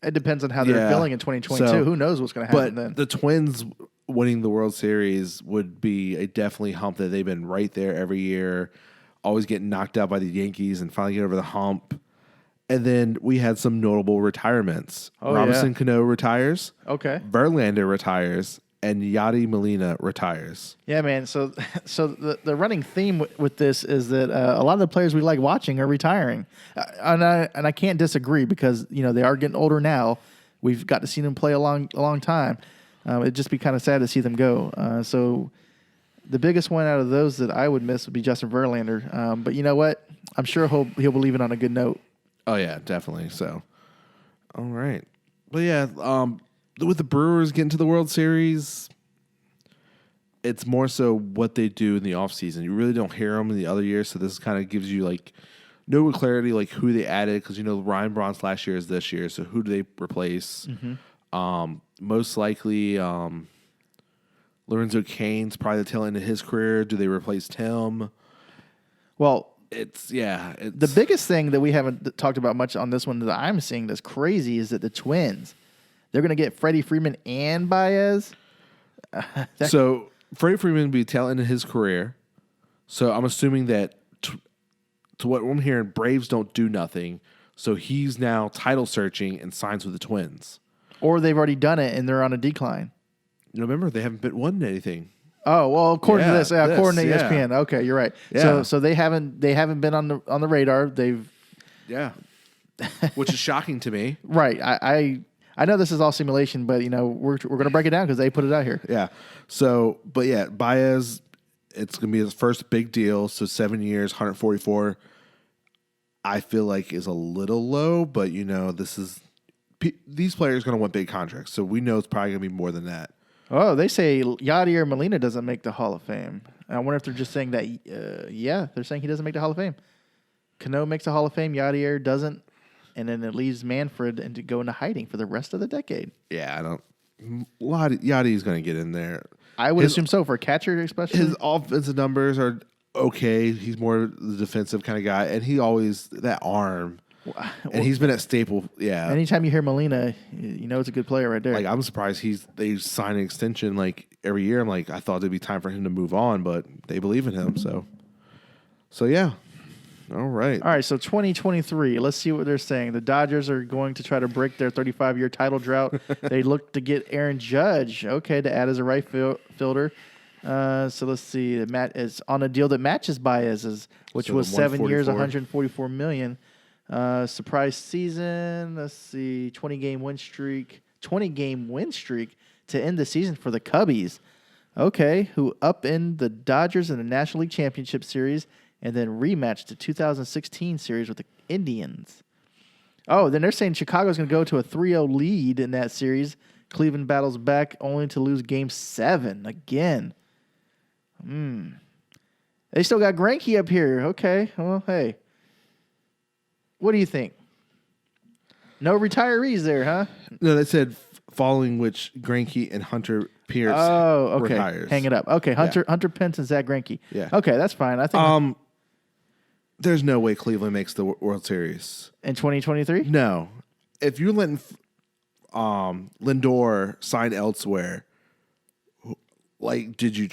B: It depends on how they're feeling in 2022.
C: So,
B: who knows what's going to happen then?
C: The Twins winning the World Series would be a definitely hump that they've been right there every year, always getting knocked out by the Yankees and finally get over the hump. And then we had some notable retirements. Robinson Cano retires.
B: Okay.
C: Verlander retires. And Yadi Molina retires.
B: Yeah, man. So the running theme with this is that a lot of the players we like watching are retiring, and I can't disagree because they are getting older now. We've got to see them play a long time. It'd just be kind of sad to see them go. So the biggest one out of those that I would miss would be Justin Verlander. But you know what? I'm sure he'll be leaving on a good note.
C: Oh yeah, definitely. So, all right. But yeah, with the Brewers getting to the World Series, it's more so what they do in the offseason. You really don't hear them in the other years, so this kind of gives you no clarity who they added because Ryan Braun's last year is this year, so who do they replace? Mm-hmm. Most likely Lorenzo Cain's probably the tail end of his career. Do they replace Tim?
B: Well,
C: it's
B: the biggest thing that we haven't talked about much on this one that I'm seeing that's crazy is that the Twins, they're going to get Freddie Freeman and Baez.
C: So Freddie Freeman will be tail end of his career. So I'm assuming that to what I'm hearing, Braves don't do nothing. So he's now title searching and signs with the Twins.
B: Or they've already done it and they're on a decline.
C: Remember, they haven't won anything.
B: Oh well, according to this, according to ESPN. Yeah. Okay, you're right.
C: Yeah.
B: So they haven't been on the radar.
C: Which is shocking to me.
B: Right. I know this is all simulation, but we're going to break it down because they put it out here.
C: Yeah. So, but yeah, Baez, it's going to be his first big deal. So 7 years, 144. I feel like is a little low, but these players are going to want big contracts, so we know it's probably going to be more than that.
B: Oh, they say Yadier Molina doesn't make the Hall of Fame. I wonder if they're just saying that. Yeah, they're saying he doesn't make the Hall of Fame. Cano makes the Hall of Fame. Yadier doesn't, and then it leaves Manfred and to go into hiding for the rest of the decade.
C: Yeah, I don't. Yadi's going to get in there.
B: I would assume so for a catcher, especially.
C: His offensive numbers are okay. He's more the defensive kind of guy, and he always that arm. And he's been at staple. Yeah.
B: Anytime you hear Molina, you know it's a good player right there.
C: Like I'm surprised they sign an extension like every year. I'm like I thought it'd be time for him to move on, but they believe in him. So yeah. All right.
B: So 2023. Let's see what they're saying. The Dodgers are going to try to break their 35-year title drought. They look to get Aaron Judge, to add as a right fielder. So let's see. Matt is on a deal that matches Baez's, which was 7 years, $144 million. Surprise season. Let's see. 20-game win streak to end the season for the Cubbies. Who upended the Dodgers in the National League Championship Series and then rematched the 2016 series with the Indians. Oh, then they're saying Chicago's going to go to a 3-0 lead in that series. Cleveland battles back only to lose Game 7 again. They still got Greinke up here. Okay, well, hey. What do you think? No retirees there, huh?
C: No, they said following which Greinke and Hunter Pierce retires.
B: Hang it up. Okay, Hunter Pence and Zach Greinke.
C: Yeah.
B: Okay, that's fine. I think
C: there's no way Cleveland makes the World Series.
B: In 2023?
C: No. If you're letting Lindor sign elsewhere, like, did you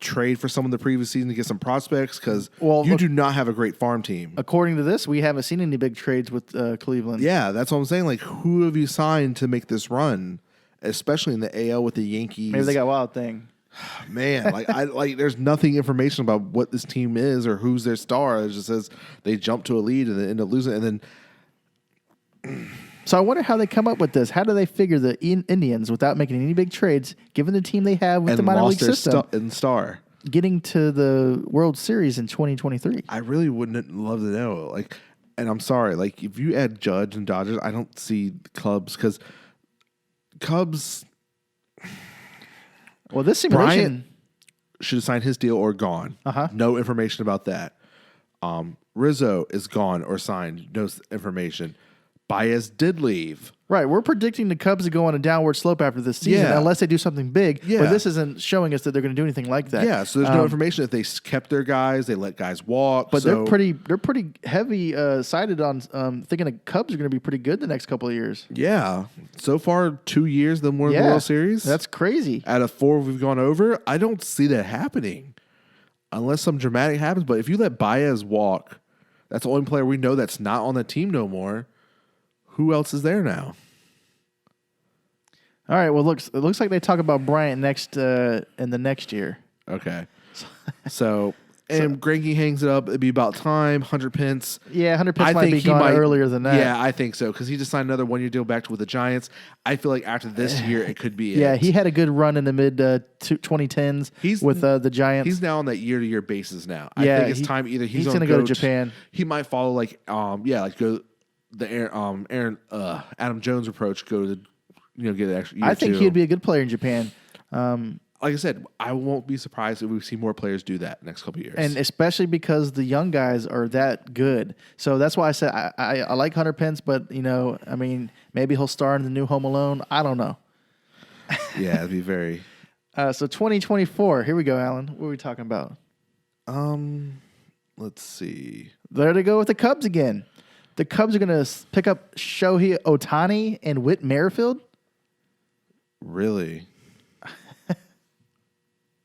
C: trade for someone the previous season to get some prospects? Because you do not have a great farm team.
B: According to this, we haven't seen any big trades with Cleveland.
C: Yeah, that's what I'm saying. Like, who have you signed to make this run, especially in the AL with the Yankees?
B: Maybe they got Wild Thing.
C: Man, there's nothing information about what this team is or who's their star. It just says they jump to a lead and then end up losing, and then.
B: So I wonder how they come up with this. How do they figure the Indians, without making any big trades, given the team they have with the minor league system, getting to the World Series in 2023?
C: I really wouldn't love to know. And I'm sorry, if you add Judge and Dodgers, I don't see Cubs because Cubs.
B: Well, this simulation
C: Bryant should have signed his deal or gone. No information about that. Rizzo is gone or signed. No information. Baez did leave.
B: Right. We're predicting the Cubs to go on a downward slope after this season unless they do something big. Yeah. But this isn't showing us that they're going to do anything like that.
C: Yeah, so there's no information if they kept their guys, they let guys walk.
B: But they're pretty heavy sided on thinking the Cubs are going to be pretty good the next couple of years.
C: Yeah. So far, 2 years, the more World Series.
B: That's crazy.
C: Out of 4 we've gone over, I don't see that happening unless some dramatic happens. But if you let Baez walk, that's the only player we know that's not on the team no more. Who else is there now?
B: All right. Well, it looks like they talk about Bryant in the next year.
C: Okay. So Greinke hangs it up. It'd be about time. Hunter Pence.
B: Yeah, Hunter Pence might be gone earlier than that.
C: Yeah, I think so because he just signed another 1-year deal back with the Giants. I feel like after this year, it could be.
B: Yeah, he had a good run in the mid 2010s with the Giants.
C: He's now on that year-to-year basis now. I think it's time either he's
B: going to go to Japan.
C: He might follow go. The Adam Jones approach, go to get an extra year.
B: I think he'd be a good player in Japan.
C: Like I said, I won't be surprised if we see more players do that next couple of years,
B: and especially because the young guys are that good. So that's why I said I like Hunter Pence, but maybe he'll star in the new Home Alone. I don't know.
C: Yeah, it'd be very.
B: So 2024. Here we go, Alan. What are we talking about?
C: Let's see.
B: There they go with the Cubs again. The Cubs are going to pick up Shohei Ohtani and Whit Merrifield?
C: Really?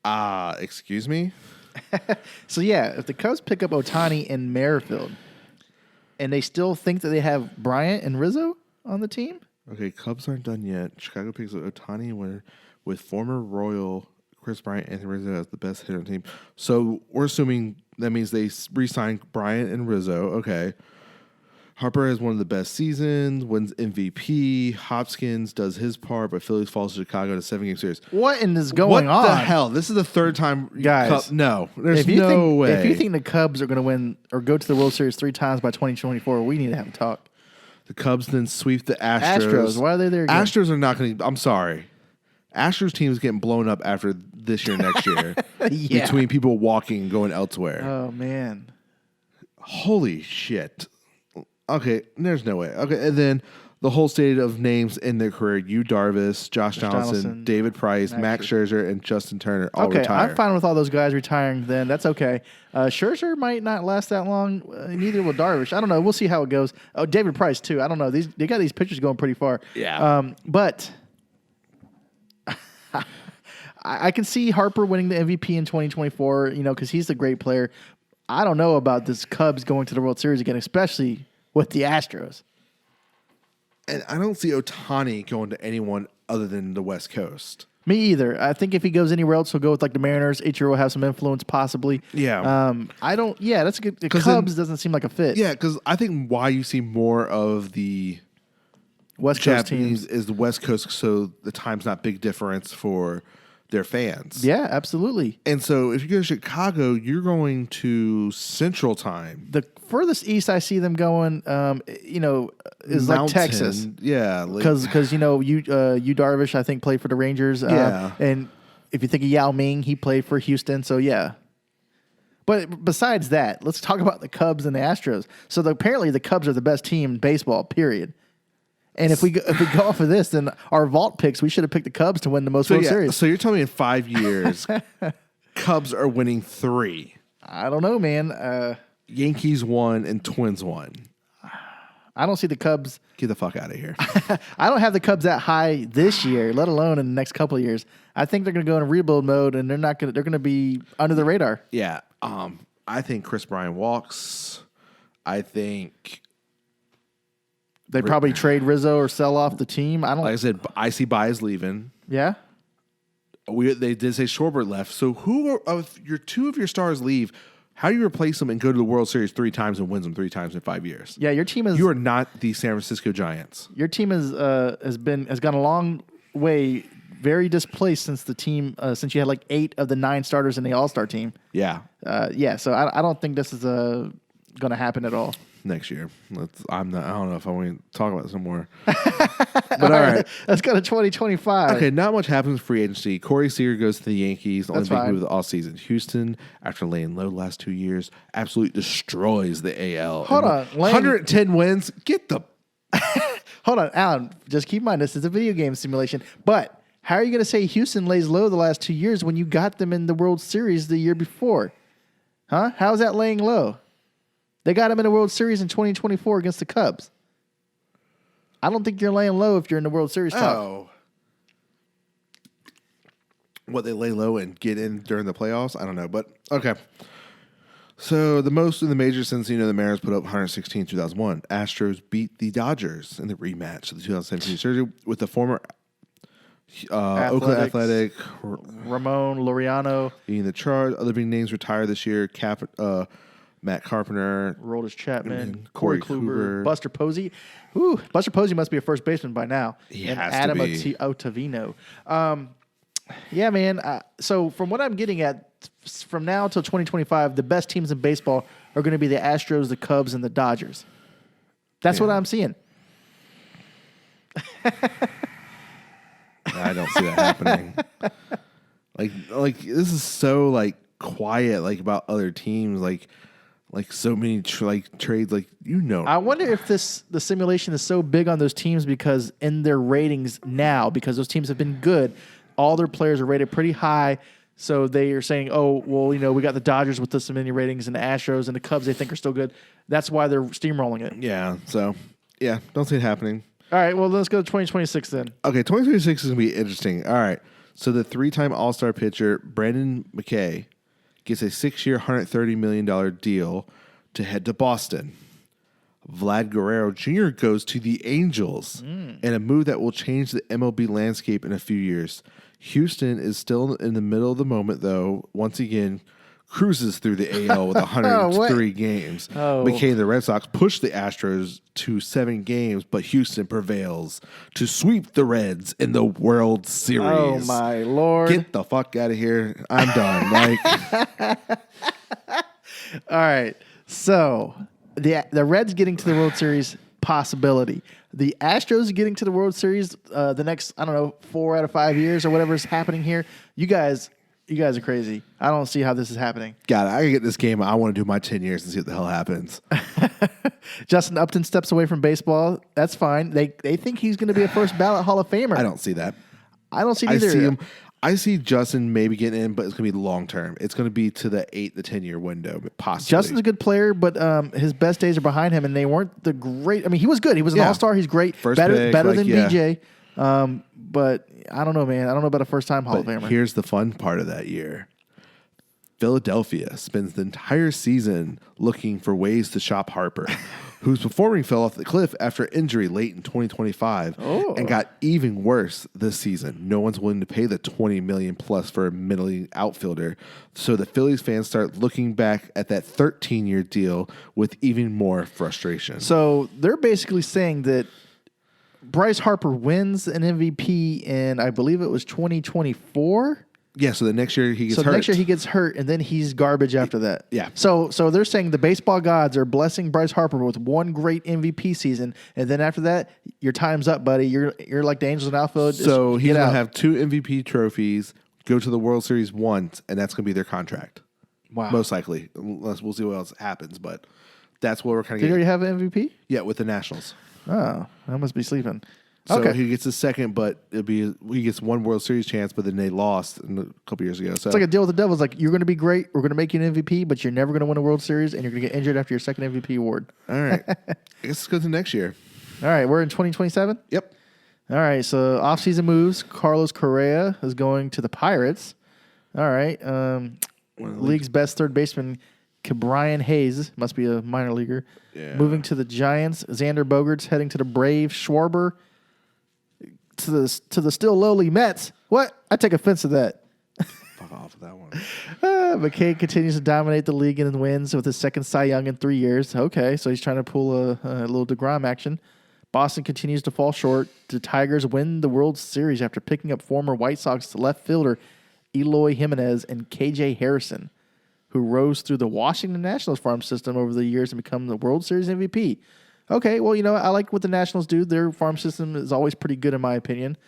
C: Excuse me?
B: So, if the Cubs pick up Ohtani and Merrifield, and they still think that they have Bryant and Rizzo on the team?
C: Okay, Cubs aren't done yet. Chicago picks up Ohtani with former Royal Chris Bryant and Rizzo as the best hitter on the team. So, we're assuming that means they re-signed Bryant and Rizzo. Okay. Harper has one of the best seasons, wins MVP. Hopkins does his part, but Phillies falls to Chicago in a 7-game series.
B: What is going on?
C: What the hell? This is the third time.
B: Guys.
C: No, there's no way.
B: If you think the Cubs are going to win or go to the World Series 3 times by 2024, we need to have a talk.
C: The Cubs then sweep the Astros.
B: Why are they there again?
C: Astros are not going to. I'm sorry. Astros team is getting blown up after this year, next year.
B: Yeah.
C: Between people walking and going elsewhere.
B: Oh, man.
C: Holy shit. Okay, there's no way. Okay, and then the whole state of names in their career: Yu Darvish, Josh Donaldson, David Price, Max Scherzer, and Justin Turner all retire.
B: I'm fine with all those guys retiring then. That's okay. Scherzer might not last that long. Neither will Darvish. I don't know. We'll see how it goes. Oh, David Price, too. I don't know. They got these pitchers going pretty far.
C: Yeah.
B: But I can see Harper winning the MVP in 2024, because he's a great player. I don't know about this Cubs going to the World Series again, especially with the Astros.
C: And I don't see Ohtani going to anyone other than the West Coast.
B: Me either. I think if he goes anywhere else, he'll go with like the Mariners. Ichiro will have some influence, possibly.
C: Yeah.
B: I don't. Yeah, that's a good. The Cubs doesn't seem like a fit.
C: Yeah, because I think why you see more of the
B: West Coast
C: Japanese
B: teams
C: is the West Coast, so the time's not big difference for their fans.
B: Yeah, absolutely.
C: And so if you go to Chicago, you're going to Central Time.
B: The furthest east I see them going, is
C: Mountain,
B: like Texas.
C: Yeah.
B: Because you Darvish, I think, played for the Rangers.
C: Yeah.
B: And if you think of Yao Ming, he played for Houston. So, yeah. But besides that, let's talk about the Cubs and the Astros. So apparently the Cubs are the best team in baseball, period. And if we go off of this, then our vault picks, we should have picked the Cubs to win the most World Series.
C: So you're telling me in 5 years, Cubs are winning 3.
B: I don't know, man.
C: Yankees won and Twins won.
B: I don't see the Cubs.
C: Get the fuck out of here.
B: I don't have the Cubs that high this year, let alone in the next couple of years. I think they're going to go in rebuild mode, and they're going to be under the radar.
C: Yeah. I think Chris Bryant walks. I think
B: they probably trade Rizzo or sell off the team.
C: Like I said, I see Baez leaving.
B: Yeah.
C: They did say Schwarber left. So who of your 2 of your stars leave? How do you replace them and go to the World Series 3 times and wins them 3 times in 5 years?
B: Yeah, your team is.
C: You are not the San Francisco Giants.
B: Your team has gone a long way, very displaced since the team since you had like 8 of the 9 starters in the All-Star team.
C: Yeah.
B: So I don't think this is going to happen at all.
C: Next year. I don't know if I want to talk about this anymore. But all right.
B: Let's go to 2025.
C: Okay, not much happens in free agency. Corey Seager goes to the Yankees. Only
B: That's
C: big
B: fine.
C: move of the offseason. Houston, after laying low the last 2 years, absolutely destroys the AL.
B: Hold on.
C: 110 wins. Get the...
B: Hold on, Alan. Just keep in mind, this is a video game simulation. But how are you going to say Houston lays low the last 2 years when you got them in the World Series the year before? Huh? How's that laying low? They got him in the World Series in 2024 against the Cubs. I don't think you're laying low if you're in the World Series talk.
C: Oh. What, they lay low and get in during the playoffs? I don't know, but okay. So the most in the majors since, the Mariners put up 116 in 2001. Astros beat the Dodgers in the rematch of the 2017 series with the former Oakland Athletic
B: Ramon Laureano
C: being the charge. Other big names retired this year. Matt Carpenter,
B: Roldis Chapman,
C: and
B: Corey
C: Corey
B: Kluber,
C: Kluber.
B: Buster Posey. Ooh, Buster Posey must be a first baseman by now.
C: He
B: and
C: has to
B: Adam
C: be.
B: Ottavino. Yeah, man. So from what I'm getting at, from now till 2025, the best teams in baseball are going to be the Astros, the Cubs, and the Dodgers. That's what I'm seeing.
C: I don't see that happening. Like this is so quiet about other teams so many trades
B: I wonder if the simulation is so big on those teams because in their ratings now, because those teams have been good, all their players are rated pretty high. So they are saying, oh, well, we got the Dodgers with this many ratings and the Astros and the Cubs they think are still good. That's why they're steamrolling it.
C: Yeah. So yeah, don't see it happening.
B: All right, well, let's go to 2026 then.
C: Okay, 2026 is going to be interesting. All right. So the 3-time All-Star pitcher, Brandon McKay, gets a 6-year, $130 million deal to head to Boston. Vlad Guerrero Jr. goes to the Angels in a move that will change the MLB landscape in a few years. Houston is still in the middle of the moment, though. Once again, cruises through the AL with 103 games. McKay, the Red Sox, pushed the Astros to 7 games, but Houston prevails to sweep the Reds in the World Series.
B: Oh, my Lord.
C: Get the fuck out of here. I'm done.
B: All right. So the Reds getting to the World Series, possibility. The Astros getting to the World Series the next, 4 out of 5 years or whatever is happening here. You guys are crazy. I don't see how this is happening.
C: God, I can get this game. I want to do my 10 years and see what the hell happens.
B: Justin Upton steps away from baseball. That's fine. They think he's going to be a first ballot Hall of Famer.
C: I don't see that.
B: I don't see either.
C: I see Justin maybe getting in, but it's going to be long term. It's going to be to the 8 to 10 year window, possibly.
B: Justin's a good player, but his best days are behind him, and they weren't the great. I mean, he was good. He was an all-star. He's great. Better than BJ. But I don't know, man. I don't know about a first-time Hall of Famer.
C: Here's the fun part of that year. Philadelphia spends the entire season looking for ways to shop Harper, whose performing fell off the cliff after injury late in 2025 and got even worse this season. No one's willing to pay the $20 million plus for a middling outfielder. So the Phillies fans start looking back at that 13-year deal with even more frustration.
B: So they're basically saying that Bryce Harper wins an MVP in, I believe it was 2024.
C: Yeah, so the next year he gets hurt.
B: So next year he gets hurt, and then he's garbage after that.
C: Yeah.
B: So they're saying the baseball gods are blessing Bryce Harper with one great MVP season, and then after that, your time's up, buddy. You're like the Angels in outfield.
C: So he's going to have 2 MVP trophies, go to the World Series once, and that's going to be their contract.
B: Wow.
C: Most likely. Unless we'll see what else happens, but that's what we're kind of
B: Did he already have an MVP?
C: Yeah, with the Nationals.
B: Oh, I must be sleeping.
C: So
B: okay.
C: he gets his second, but he gets one World Series chance, but then they lost a couple years ago. So
B: it's like a deal with the devil. It's like, you're going to be great, we're going to make you an MVP, but you're never going to win a World Series, and you're going to get injured after your second MVP award.
C: All right. I guess let's go to next year.
B: All right, we're in 2027?
C: Yep.
B: All right, so offseason moves. Carlos Correa is going to the Pirates. All right. League's best third baseman, Brian Hayes, must be a minor leaguer.
C: Yeah.
B: Moving to the Giants. Xander Bogaerts heading to the Braves. Schwarber to the still lowly Mets. What? I take offense to that.
C: Fuck off with that one.
B: McKay continues to dominate the league and wins with his second Cy Young in 3 years. Okay, so he's trying to pull a little DeGrom action. Boston continues to fall short. The Tigers win the World Series after picking up former White Sox left fielder Eloy Jimenez and KJ Harrison, who rose through the Washington Nationals farm system over the years and become the World Series MVP. Okay, well, I like what the Nationals do. Their farm system is always pretty good, in my opinion.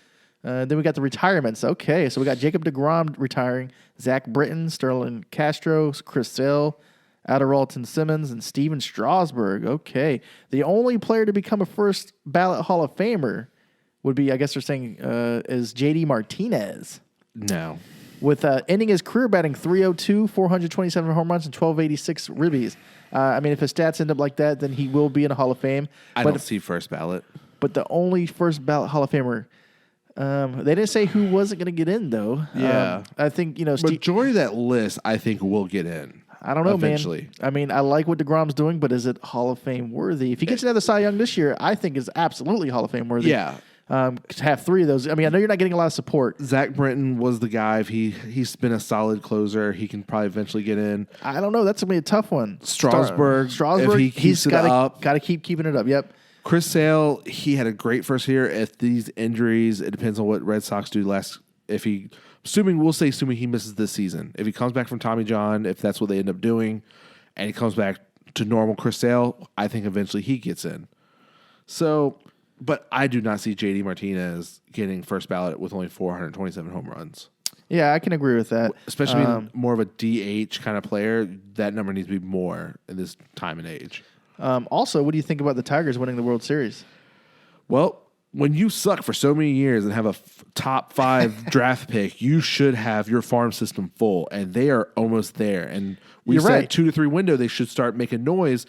B: Then we got the retirements. Okay, so we got Jacob deGrom retiring, Zach Britton, Sterling Castro, Chris Sale, Adderalton Simmons, and Steven Strasburg. Okay, the only player to become a first ballot Hall of Famer would be, I guess they're saying, is JD Martinez.
C: No.
B: With ending his career batting .302, 427 home runs, and 1,286 ribbies. If his stats end up like that, then he will be in a Hall of Fame.
C: I don't see first ballot.
B: But the only first ballot Hall of Famer, they didn't say who wasn't going to get in, though.
C: Yeah.
B: I think,
C: Majority of that list, I think, will get in.
B: I don't know,
C: eventually.
B: Man. I like what DeGrom's doing, but is it Hall of Fame worthy? If he gets another Cy Young this year, I think is absolutely Hall of Fame worthy.
C: Yeah.
B: To have 3 of those. I know you're not getting a lot of support.
C: Zach Britton was the guy. If he's been a solid closer, he can probably eventually get in.
B: I don't know. That's going to be a tough one.
C: Strasburg,
B: if he
C: keeps it up.
B: Got to keep keeping it up. Yep.
C: Chris Sale, he had a great first year. If these injuries, it depends on what Red Sox do last. Assuming he misses this season. If he comes back from Tommy John, if that's what they end up doing, and he comes back to normal Chris Sale, I think eventually he gets in. So... But I do not see JD Martinez getting first ballot with only 427 home runs.
B: Yeah, I can agree with that.
C: Especially being more of a DH kind of player, that number needs to be more in this time and age.
B: Also, what do you think about the Tigers winning the World Series?
C: Well, when you suck for so many years and have a top 5 draft pick, you should have your farm system full, and they are almost there. And we said right. 2 to 3 window, they should start making noise.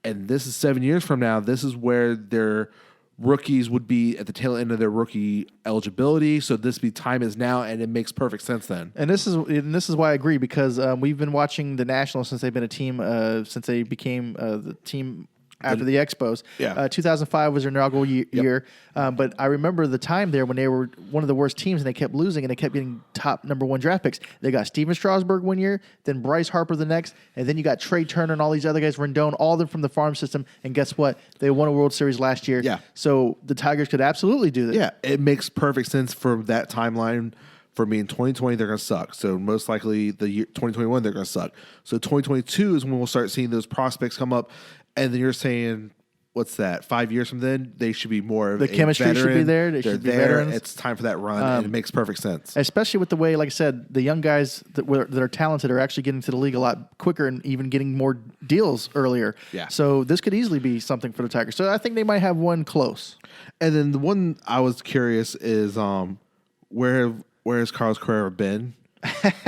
C: And this is 7 years from now. This is where they're rookies would be at the tail end of their rookie eligibility, so time is now, and it makes perfect sense then.
B: And this is why I agree, because we've been watching the Nationals since they've been a team since they became the team after the Expos.
C: Yeah.
B: 2005 was their inaugural year. But I remember the time there when they were one of the worst teams and they kept losing and they kept getting top number 1 draft picks. They got Steven Strasburg one year, then Bryce Harper the next, and then you got Trey Turner and all these other guys, Rendon, all of them from the farm system. And guess what? They won a World Series last year.
C: Yeah.
B: So the Tigers could absolutely do this.
C: Yeah, it makes perfect sense for that timeline. For me, in 2020, they're going to suck. So most likely the year 2021, they're going to suck. So 2022 is when we'll start seeing those prospects come up. And then you're saying, what's that? 5 years from then, they should be more of
B: the chemistry
C: veteran.
B: should be there. They
C: They're
B: should be
C: there.
B: veterans.
C: It's time for that run, and it makes perfect sense.
B: Especially with the way, like I said, the young guys that are talented are actually getting to the league a lot quicker and even getting more deals earlier.
C: Yeah.
B: So this could easily be something for the Tigers. So I think they might have one close.
C: And then the one I was curious is where has Carlos Carrera been?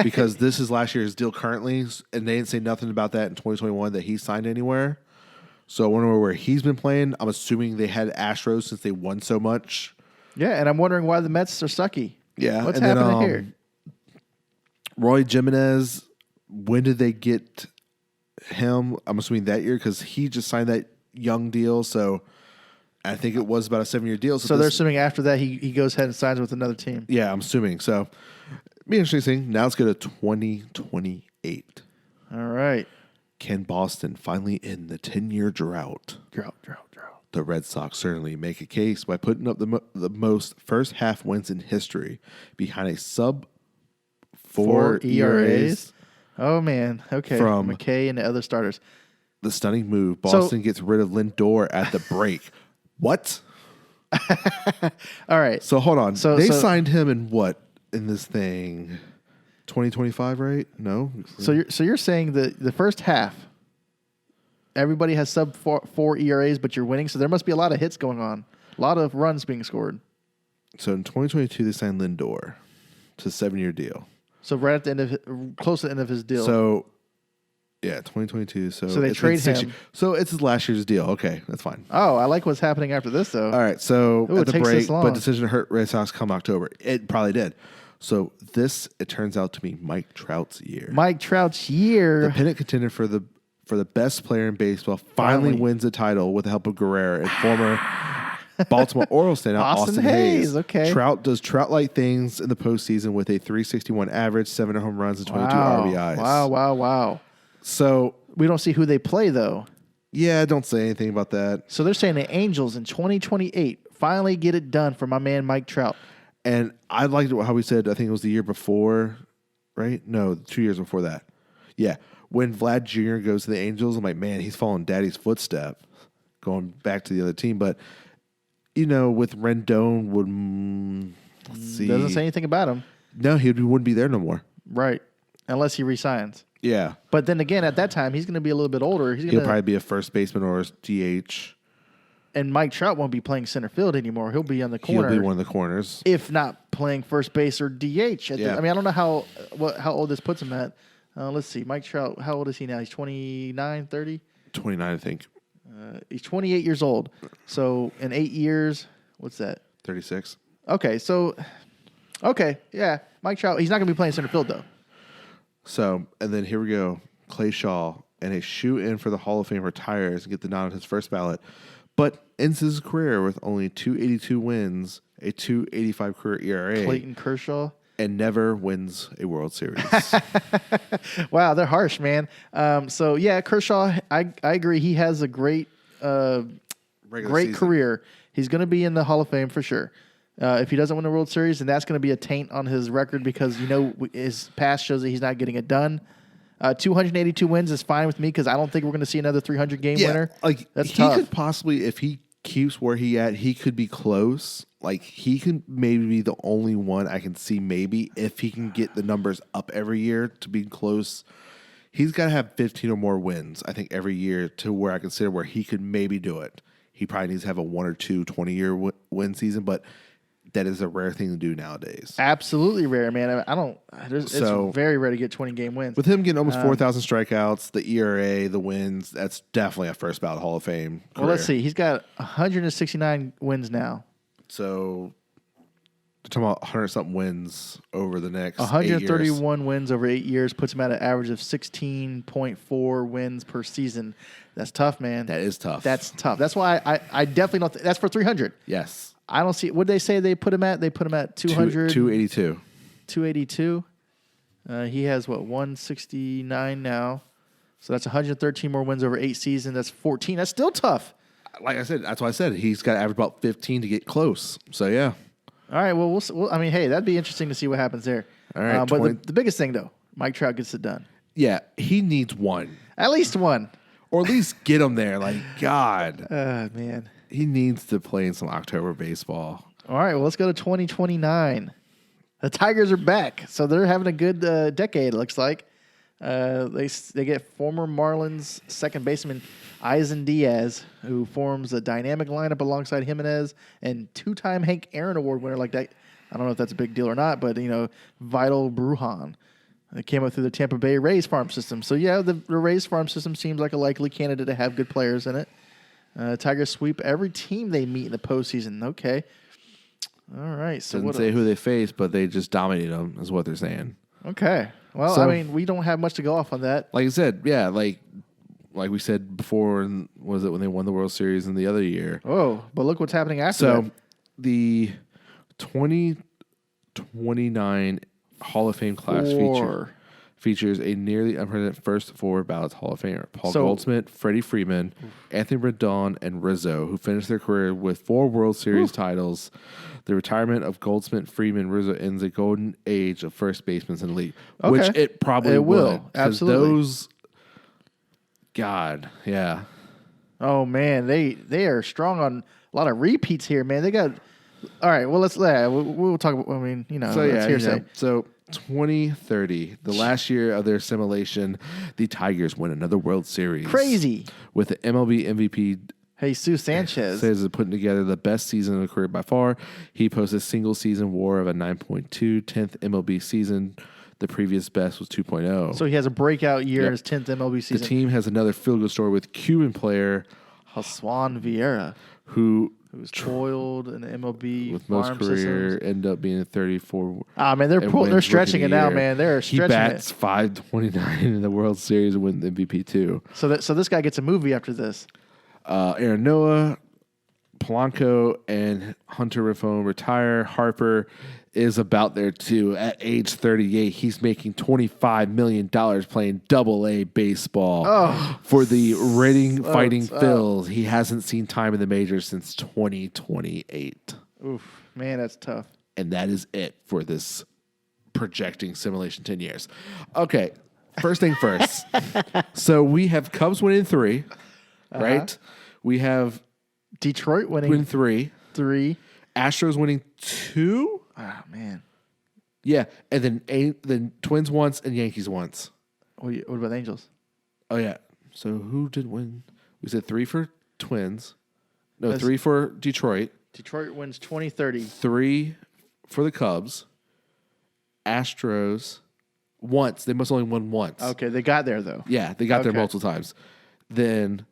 C: Because this is last year's deal currently, and they didn't say nothing about that in 2021 that he signed anywhere. So I wonder where he's been playing. I'm assuming they had Astros since they won so much.
B: Yeah, and I'm wondering why the Mets are sucky.
C: Yeah.
B: What's
C: and
B: happening
C: then,
B: here?
C: Roy Jimenez, when did they get him? I'm assuming that year because he just signed that young deal. So I think it was about a 7-year deal.
B: So they're assuming after that he goes ahead and signs with another team.
C: Yeah, I'm assuming. So be interesting. Now let's go to 2028.
B: All right.
C: Can Boston finally end the 10-year drought?
B: Drought.
C: The Red Sox certainly make a case by putting up the most first half wins in history behind a sub 4 ERAs.
B: Oh, man. Okay.
C: From
B: McKay and the other starters.
C: The stunning move. Boston gets rid of Lindor at the break. What?
B: All right.
C: So hold on.
B: So
C: they signed him in what? In this thing? 2025, right? No.
B: So you're saying that the first half, everybody has sub 4 ERAs, but you're winning. So there must be a lot of hits going on, a lot of runs being scored.
C: So in 2022, they signed Lindor to a 7-year deal.
B: So right at the end of close to the end of his deal.
C: So yeah, 2022. So
B: they
C: it's
B: trade
C: been 6
B: him.
C: years. So it's his last year's deal. Okay, that's fine.
B: Oh, I like what's happening after this though.
C: All right. So
B: Ooh,
C: at
B: it
C: the
B: takes
C: break,
B: this long.
C: but decision to hurt Red Sox come October. It probably did. So this, it turns out to be Mike Trout's year.
B: Mike Trout's year.
C: The pennant contender for the best player in baseball finally wins the title with the help of Guerrero and former Baltimore Orioles standout Austin Hayes.
B: Okay.
C: Trout does Trout-like things in the postseason with a 361 average, 7 home runs, and 22 RBIs.
B: Wow.
C: So
B: We don't see who they play though.
C: yeah, don't say anything about that.
B: So they're saying the Angels in 2028 finally get it done for my man Mike Trout.
C: And I liked how we said, I think it was the year before, right? No, 2 years before that. Yeah. When Vlad Jr. goes to the Angels, I'm like, man, he's following daddy's footstep, going back to the other team. But, with Rendon, let's see.
B: Doesn't say anything about him.
C: No, he wouldn't be there no more.
B: Right. Unless he resigns.
C: Yeah.
B: But then again, at that time, he's going to be a little bit older.
C: He'll probably be a first baseman or a DH.
B: And Mike Trout won't be playing center field anymore. He'll be on the corner.
C: He'll be one of the corners.
B: If not playing first base or DH.
C: Yeah.
B: I don't know how old this puts him at. Let's see. Mike Trout, how old is he now? He's 29, 30?
C: 29, I think.
B: He's 28 years old. So in 8 years, what's that?
C: 36.
B: Okay, yeah. Mike Trout, he's not going to be playing center field, though.
C: So, and then here we go. Clay Shaw and a shoe-in for the Hall of Fame retires and get the nod on his first ballot, but ends his career with only 282 wins, a 285 career ERA.
B: Clayton Kershaw.
C: And never wins a World Series.
B: Wow, they're harsh, man. So, yeah, Kershaw, I agree. He has a great career. He's going to be in the Hall of Fame for sure. If he doesn't win the World Series, then that's going to be a taint on his record because, his past shows that he's not getting it done. 282 wins is fine with me because I don't think we're going to see another 300-game winner. That's tough.
C: He could possibly, if he keeps where he at, he could be close. Like, he could maybe be the only one I can see maybe if he can get the numbers up every year to be close. He's got to have 15 or more wins, I think, every year to where I consider where he could maybe do it. He probably needs to have a 1 or 2 20-year win season, but that is a rare thing to do nowadays.
B: Absolutely rare, man. It's very rare to get 20-game wins.
C: With him getting almost 4,000 strikeouts, the ERA, the wins, that's definitely a first ballot Hall of Fame career.
B: Well, let's see. He's got 169 wins now.
C: So talking about 100-something wins over the next
B: 131 wins over 8 years puts him at an average of 16.4 wins per season. That's tough, man.
C: That is tough.
B: That's tough. That's why I definitely don't. That's for 300.
C: Yes.
B: I don't see. What did they say they put him at? They put him at 200.
C: 282.
B: 282. He has 169 now. So that's 113 more wins over 8 seasons. That's 14. That's still tough.
C: Like I said, that's why I said he's got to average about 15 to get close. So yeah.
B: All right. Well, I mean, hey, that'd be interesting to see what happens there.
C: All right.
B: But the biggest thing though, Mike Trout gets it done.
C: Yeah, he needs one.
B: At least one.
C: Or at least get him there. Like, God.
B: Man.
C: He needs to play in some October baseball.
B: All right, well, let's go to 2029. The Tigers are back, so they're having a good decade, it looks like. They get former Marlins second baseman Eisen Diaz, who forms a dynamic lineup alongside Jimenez and two-time Hank Aaron Award winner like that. I don't know if that's a big deal or not, but, Vital Brujan. It came up through the Tampa Bay Rays farm system. So, yeah, the Rays farm system seems like a likely candidate to have good players in it. Tigers sweep every team they meet in the postseason. Okay. All right. So
C: doesn't say who they face, but they just dominate them, is what they're saying.
B: Okay. Well,
C: So-
B: I mean, we don't have much to go off on that.
C: Like I said, yeah, like we said before, and was it when they won the World Series in the other year?
B: Oh, but look what's happening after
C: So
B: that.
C: the 2029 Hall of Fame class features a nearly unprecedented first four ballots Hall of Famer: Paul Goldschmidt, Freddie Freeman, Anthony Rendon, and Rizzo, who finished their career with 4 World Series titles. The retirement of Goldschmidt, Freeman, Rizzo ends a golden age of first basemen in the league, which
B: Okay.
C: it probably
B: It will.
C: would. 'Cause
B: Absolutely.
C: Those, God, yeah.
B: Oh, man. They are strong on a lot of repeats here, man. They got. All right. Well, we'll talk about,
C: So
B: that's
C: yeah,
B: hearsay.
C: so 2030, the last year of their assimilation, the Tigers win another World Series.
B: Crazy.
C: With the MLB MVP
B: Jesus Sanchez.
C: says is putting together the best season of his career by far. He posted a single season WAR of a 9.2, 10th MLB season. The previous best was 2.0.
B: So he has a breakout year in
C: Yep.
B: his 10th MLB
C: The
B: season.
C: team has another field goal story with Cuban player
B: Hassan Vieira,
C: who
B: who's toiled in the MLB
C: with most
B: farm
C: career
B: systems.
C: end up being 34.
B: Ah, man, they're
C: and
B: they're
C: wins
B: stretching
C: Rookie
B: it
C: of the
B: now,
C: Year.
B: man. They're
C: He
B: stretching
C: bats
B: it.
C: 529 in the World Series and wins the MVP too.
B: So this guy gets a movie after this.
C: Aaron Noah, Polanco, and Hunter Renfroe retire. Harper is about there too. At age 38, he's making $25 million playing Double-A baseball for the Reading Fighting Phils. He hasn't seen time in the majors since 2028.
B: Oof, man, that's tough.
C: And that is it for this projecting simulation 10 years. Okay, first thing first. So we have Cubs winning 3, right? We have
B: Detroit winning
C: win 3.
B: 3.
C: Astros winning 2.
B: Ah, man.
C: Yeah, and then Twins once and Yankees once.
B: What about the Angels?
C: Oh yeah. So who did win? We said 3 for Twins. No,
B: That's-
C: 3 for Detroit.
B: Detroit wins 2030.
C: 3 for the Cubs. Astros once. They must only won once.
B: Okay, they got there though.
C: Yeah, they got there
B: Okay.
C: multiple times. Then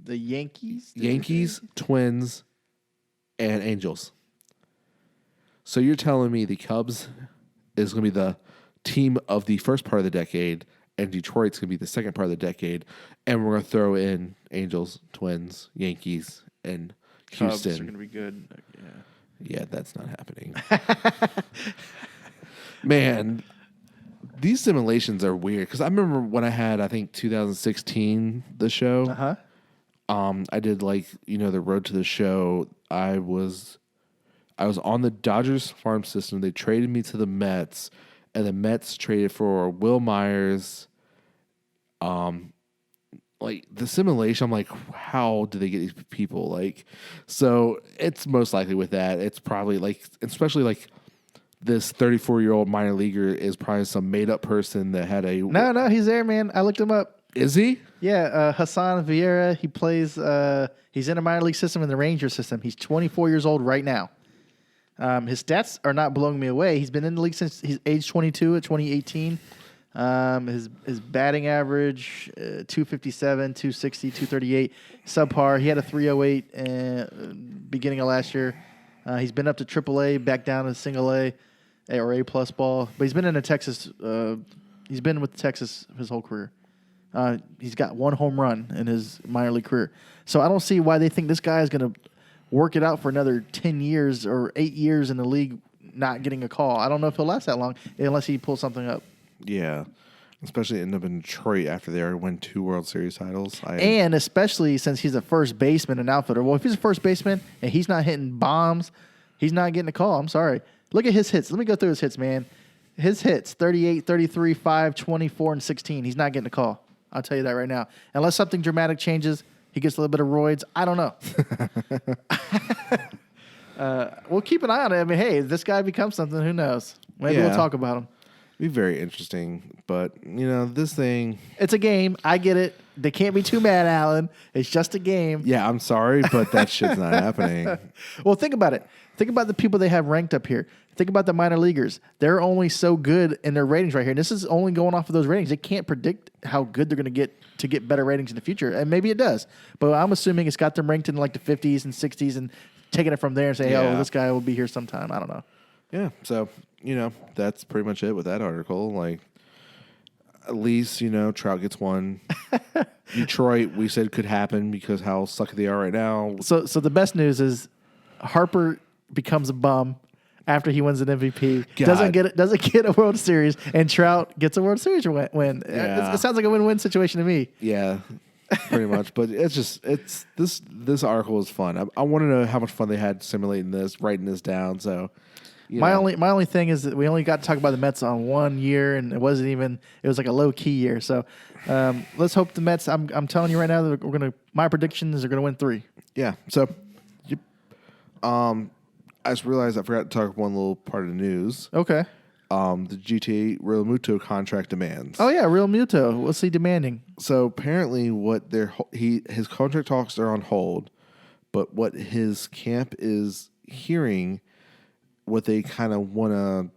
B: The Yankees?
C: Yankees, Twins, and Angels. So you're telling me the Cubs is going to be the team of the first part of the decade, and Detroit's going to be the second part of the decade, and we're going to throw in Angels, Twins, Yankees, and
B: Cubs
C: Houston.
B: are going to be good.
C: Yeah, that's not happening. Man, these simulations are weird because I remember when I had, I think 2016, the show.
B: Uh-huh.
C: I did the road to the show. I was on the Dodgers farm system. They traded me to the Mets, and the Mets traded for Will Myers. The simulation, I'm like, how do they get these people? So it's most likely with that. It's probably especially this 34-year-old minor leaguer is probably some made up person that had a.
B: No, he's there, man. I looked him up.
C: Is he?
B: Yeah, Hassan Vieira. He plays. He's in a minor league system in the Ranger system. He's 24 years old right now. His stats are not blowing me away. He's been in the league since he's age 22 at 2018. His batting average 257, 260, 238, subpar. He had a 308 beginning of last year. He's been up to AAA, back down to single A or A plus ball. But he's been in a Texas. He's been with Texas his whole career. He's got 1 home run in his minor league career. So I don't see why they think this guy is going to work it out for another 10 years or 8 years in the league not getting a call. I don't know if he'll last that long unless he pulls something up.
C: Yeah. Especially end up in Detroit after they already win 2 World Series titles.
B: And especially since he's a first baseman and outfielder. Well, if he's a first baseman and he's not hitting bombs, he's not getting a call. I'm sorry. Look at his hits. Let me go through his hits, man. His hits, 38, 33, 5, 24, and 16. He's not getting a call. I'll tell you that right now. Unless something dramatic changes, he gets a little bit of roids. I don't know. We'll keep an eye on it. I mean, hey, if this guy becomes something, who knows? Maybe we'll talk about him.
C: Be very interesting. But, this thing.
B: It's a game. I get it. They can't be too mad, Alan. It's just a game.
C: Yeah, I'm sorry, but that shit's not happening.
B: Well, think about it. Think about the people they have ranked up here. Think about the minor leaguers. They're only so good in their ratings right here. And this is only going off of those ratings. They can't predict how good they're going to get better ratings in the future. And maybe it does. But I'm assuming it's got them ranked in like the 50s and 60s and taking it from there and saying, oh, this guy will be here sometime. I don't know.
C: Yeah. So, that's pretty much it with that article. Like, at least, Trout gets one. Detroit, we said could happen because how sucky they are right now.
B: So the best news is Harper becomes a bum after he wins an MVP.
C: God.
B: Doesn't get a World Series, and Trout gets a World Series win.
C: Yeah.
B: It sounds like a win-win situation to me.
C: Yeah, pretty much. But this article is fun. I want to know how much fun they had simulating this, writing this down. So
B: my only thing is that we only got to talk about the Mets on 1 year, and it was like a low key year. So let's hope the Mets. I'm telling you right now that my predictions are gonna win 3.
C: Yeah. So I just realized I forgot to talk one little part of the news.
B: Okay.
C: The GTA Real Muto contract demands.
B: Oh yeah, Real Muto. What's he demanding?
C: So apparently, his contract talks are on hold, but what his camp is hearing, what they kind of want to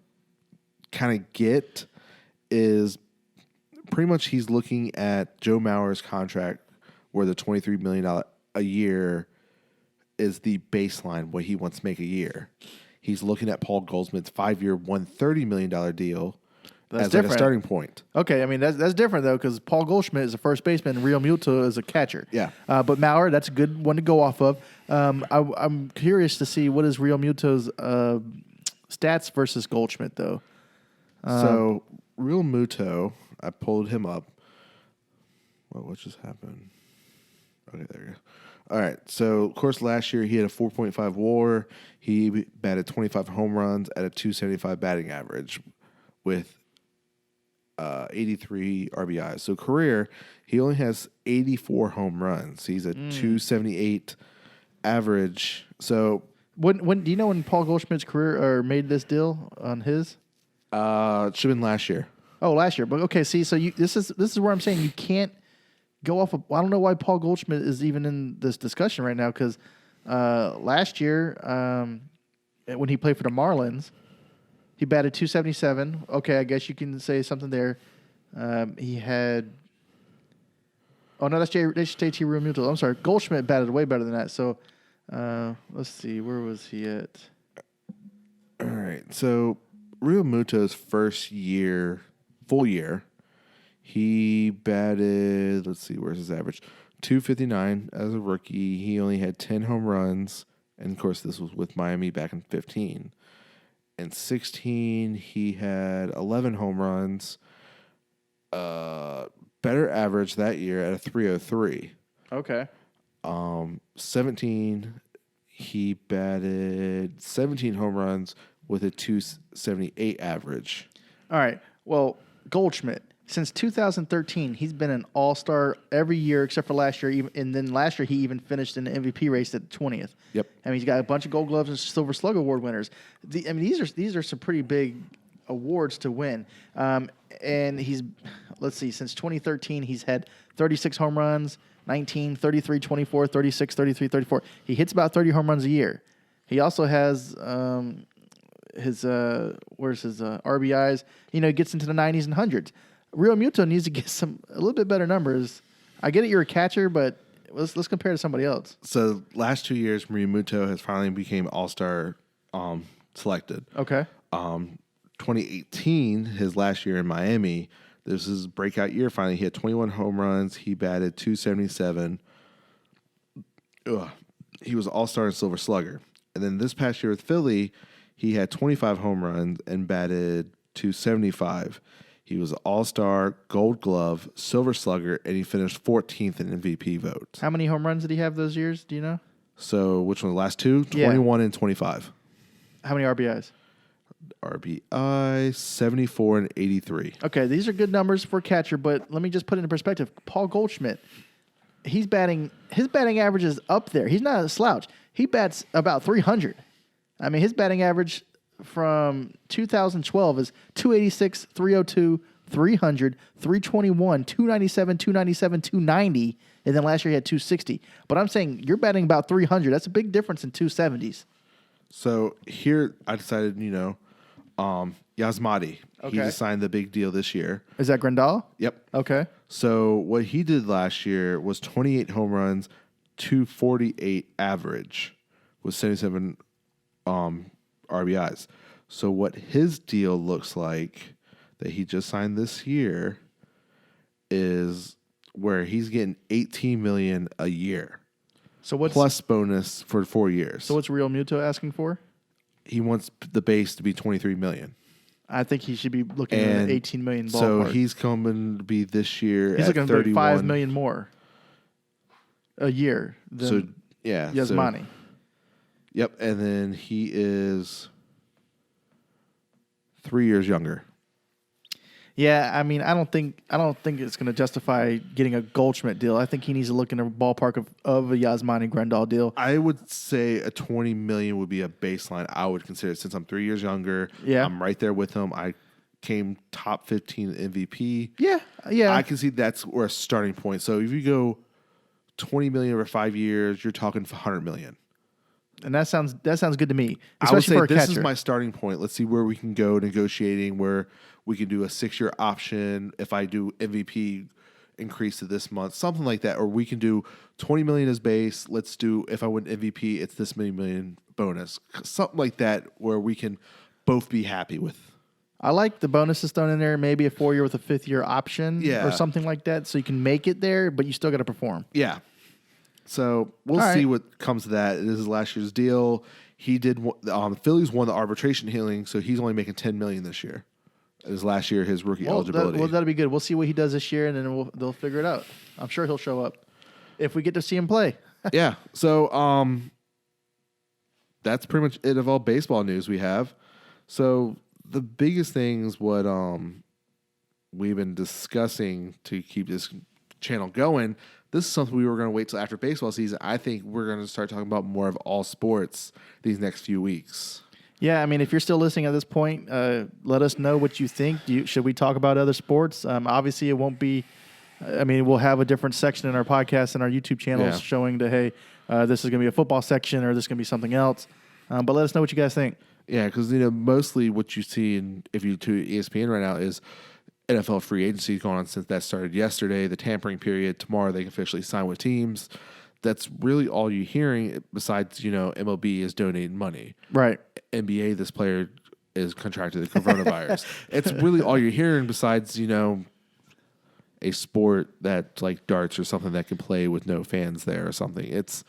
C: kind of get is pretty much he's looking at Joe Mauer's contract, where the $23 million a year is the baseline, what he wants to make a year. He's looking at Paul Goldschmidt's 5-year, $130 million deal as like a starting point.
B: Okay, I mean, that's different, though, because Paul Goldschmidt is a first baseman and Real Muto is a catcher.
C: Yeah.
B: But Mauer, that's a good one to go off of. I'm curious to see what is Real Muto's stats versus Goldschmidt, though.
C: So, Real Muto, I pulled him up. Well, what just happened? Okay, there you go. All right. So, of course, last year he had a 4.5 WAR. He batted 25 home runs at a 275 batting average with 83 RBIs. So, career, he only has 84 home runs. He's a 278 average. So,
B: when do you know when Paul Goldschmidt's career or made this deal on his?
C: It should have been last year.
B: Oh, last year. But okay, see, so this is where I'm saying you can't go off of. I don't know why Paul Goldschmidt is even in this discussion right now because last year when he played for the Marlins, he batted 277. Okay, I guess you can say something there. He had. Oh no, that's JT Realmuto. I'm sorry, Goldschmidt batted way better than that. So let's see, where was he at?
C: All right, so Realmuto's first year, full year. He batted, let's see, where's his average? 259 as a rookie. He only had 10 home runs. And, of course, this was with Miami back in 15. In 16, he had 11 home runs. Better average that year at a 303.
B: Okay.
C: 17, he batted 17 home runs with a 278 average.
B: All right. Well, Goldschmidt. Since 2013, he's been an all-star every year except for last year. And then last year, he even finished in the MVP race at 20th.
C: Yep.
B: I mean, he's got a bunch of Gold Gloves and Silver Slug Award winners. These are some pretty big awards to win. And he's, let's see, since 2013, he's had 36 home runs, 19, 33, 24, 36, 33, 34. He hits about 30 home runs a year. He also has his RBIs. He gets into the 90s and hundreds. Real Muto needs to get a little bit better numbers. I get it, you're a catcher, but let's compare to somebody else.
C: So last 2 years, Realmuto has finally became All-Star selected.
B: Okay.
C: 2018, his last year in Miami, this is his breakout year. Finally, he had 21 home runs. He batted .277. He was All-Star and Silver Slugger. And then this past year with Philly, he had 25 home runs and batted .275. He was All-Star, Gold Glove, Silver Slugger, and he finished 14th in MVP votes.
B: How many home runs did he have those years? Do you know?
C: So which one? The last two?
B: Yeah.
C: 21 and 25.
B: How many RBIs?
C: RBI, 74 and 83.
B: Okay, these are good numbers for a catcher, but let me just put it in perspective. Paul Goldschmidt, his batting average is up there. He's not a slouch. He bats about 300. I mean, his batting average from 2012 is 286, 302, 300, 321, 297, 297, 290, and then last year he had 260. But I'm saying you're batting about 300. That's a big difference in 270s.
C: So here I decided, Yasmati.
B: Okay.
C: He just signed the big deal this year.
B: Is that Grandal?
C: Yep.
B: Okay.
C: So what he did last year was 28 home runs, 248 average with 77 RBIs. So what his deal looks like that he just signed this year is where he's getting $18 million a year.
B: So what's
C: plus bonus for 4 years.
B: So what's Real Muto asking for?
C: He wants the base to be $23 million.
B: I think he should be looking at $18 million ballpark.
C: So he's coming to be this year
B: he's
C: at
B: looking
C: 31.
B: for $5 million more a year than Yasmani.
C: Yep, and then he is 3 years younger.
B: Yeah, I mean, I don't think it's going to justify getting a Goldschmidt deal. I think he needs to look in a ballpark of a Yasmani Grandal deal.
C: I would say a $20 million would be a baseline I would consider since I'm 3 years younger.
B: Yeah.
C: I'm right there with him. I came top 15 MVP.
B: Yeah.
C: I can see that's where a starting point. So if you go $20 million over 5 years, you're talking $100 million.
B: And that sounds good to me,
C: I would
B: especially
C: say
B: for a
C: this
B: catcher.
C: is my starting point. Let's see where we can go negotiating, where we can do a 6-year option if I do MVP increase to this month, something like that. Or we can do $20 million as base. Let's do, if I win MVP, it's this many million bonus. Something like that where we can both be happy with.
B: I like the bonuses thrown in there, maybe a 4-year with a 5th-year option or something like that, so you can make it there, but you still got to perform.
C: Yeah. So we'll see what comes to that. This is last year's deal. He did. Phillies won the arbitration hearing, so he's only making $10 million this year. It was last year his rookie eligibility.
B: That'll be good. We'll see what he does this year, and then they'll figure it out. I'm sure he'll show up if we get to see him play.
C: Yeah. So that's pretty much it of all baseball news we have. So the biggest things what we've been discussing to keep this channel going. This is something we were going to wait till after baseball season. I think we're going to start talking about more of all sports these next few weeks.
B: Yeah, I mean, if you're still listening at this point, let us know what you think. Should we talk about other sports? Obviously, it won't be. I mean, we'll have a different section in our podcast and our YouTube channels showing that, hey, this is going to be a football section or this is going to be something else. But let us know what you guys think.
C: Yeah, because mostly what you see if you tune ESPN right now is NFL free agency going on since that started yesterday, the tampering period. Tomorrow they can officially sign with teams. That's really all you're hearing besides, MLB is donating money.
B: Right.
C: NBA, this player is contracted the coronavirus. It's really all you're hearing besides, a sport that like darts or something that can play with no fans there or something. It's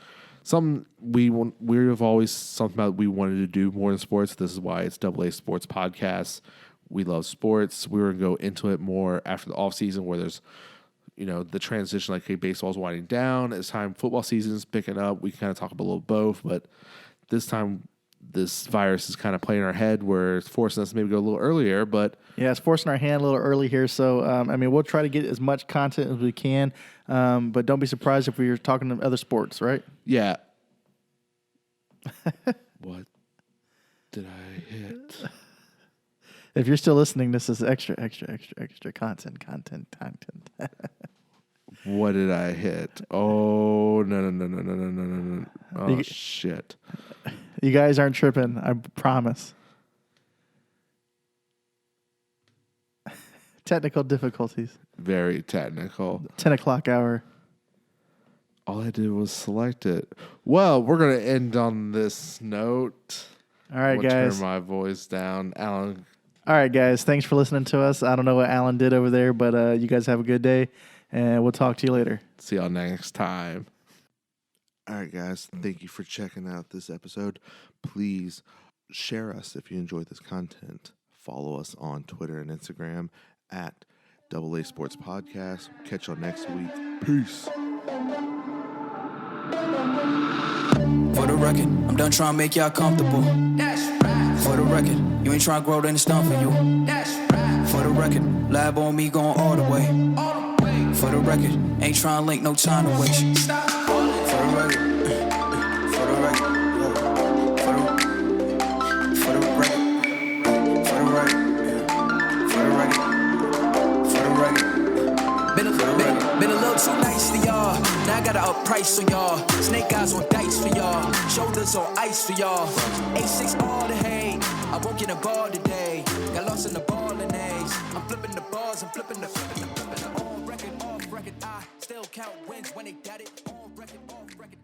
C: something we've always something about we wanted to do more in sports. This is why it's AA Sports Podcast. We love sports. We were going to go into it more after the offseason where there's, the transition, like, hey, baseball's winding down. It's time football season's picking up. We kind of talk about a little both, but this time this virus is kind of playing in our head where it's forcing us to maybe go a little earlier. But
B: yeah, it's forcing our hand a little early here. So, we'll try to get as much content as we can, but don't be surprised if we're talking to other sports, right?
C: Yeah. What did I hit?
B: If you're still listening, this is extra content.
C: What did I hit? Oh, no. Oh, shit.
B: You guys aren't tripping, I promise. Technical difficulties.
C: Very technical.
B: 10 o'clock hour.
C: All I did was select it. Well, we're going to end on this note.
B: All right, guys.
C: Turn my voice down. Alan.
B: All right, guys. Thanks for listening to us. I don't know what Alan did over there, but you guys have a good day, and we'll talk to you later.
C: See y'all next time. All right, guys. Thank you for checking out this episode. Please share us if you enjoyed this content. Follow us on Twitter and Instagram at AA Sports Podcast. Catch y'all next week. Peace.
D: For the record, I'm done trying to make y'all comfortable. That's right. For the record, you ain't trying to grow, then it's done for you. That's right. For the record, lab on me going all the way. All the way. For the record, ain't trying to link, no time to waste. Stop. For the record. For the record. For the record. For the record. For the record. For the record. Been a little too nice for y'all. Now I gotta up price on y'all. Snake eyes on dice for y'all. Shoulders on ice for y'all. A6 all the hate. I won't get a ball today. Got lost in the ball and A's. I'm flipping the bars. I'm flipping the on record, off record. I still count wins when they got it. On record, off record.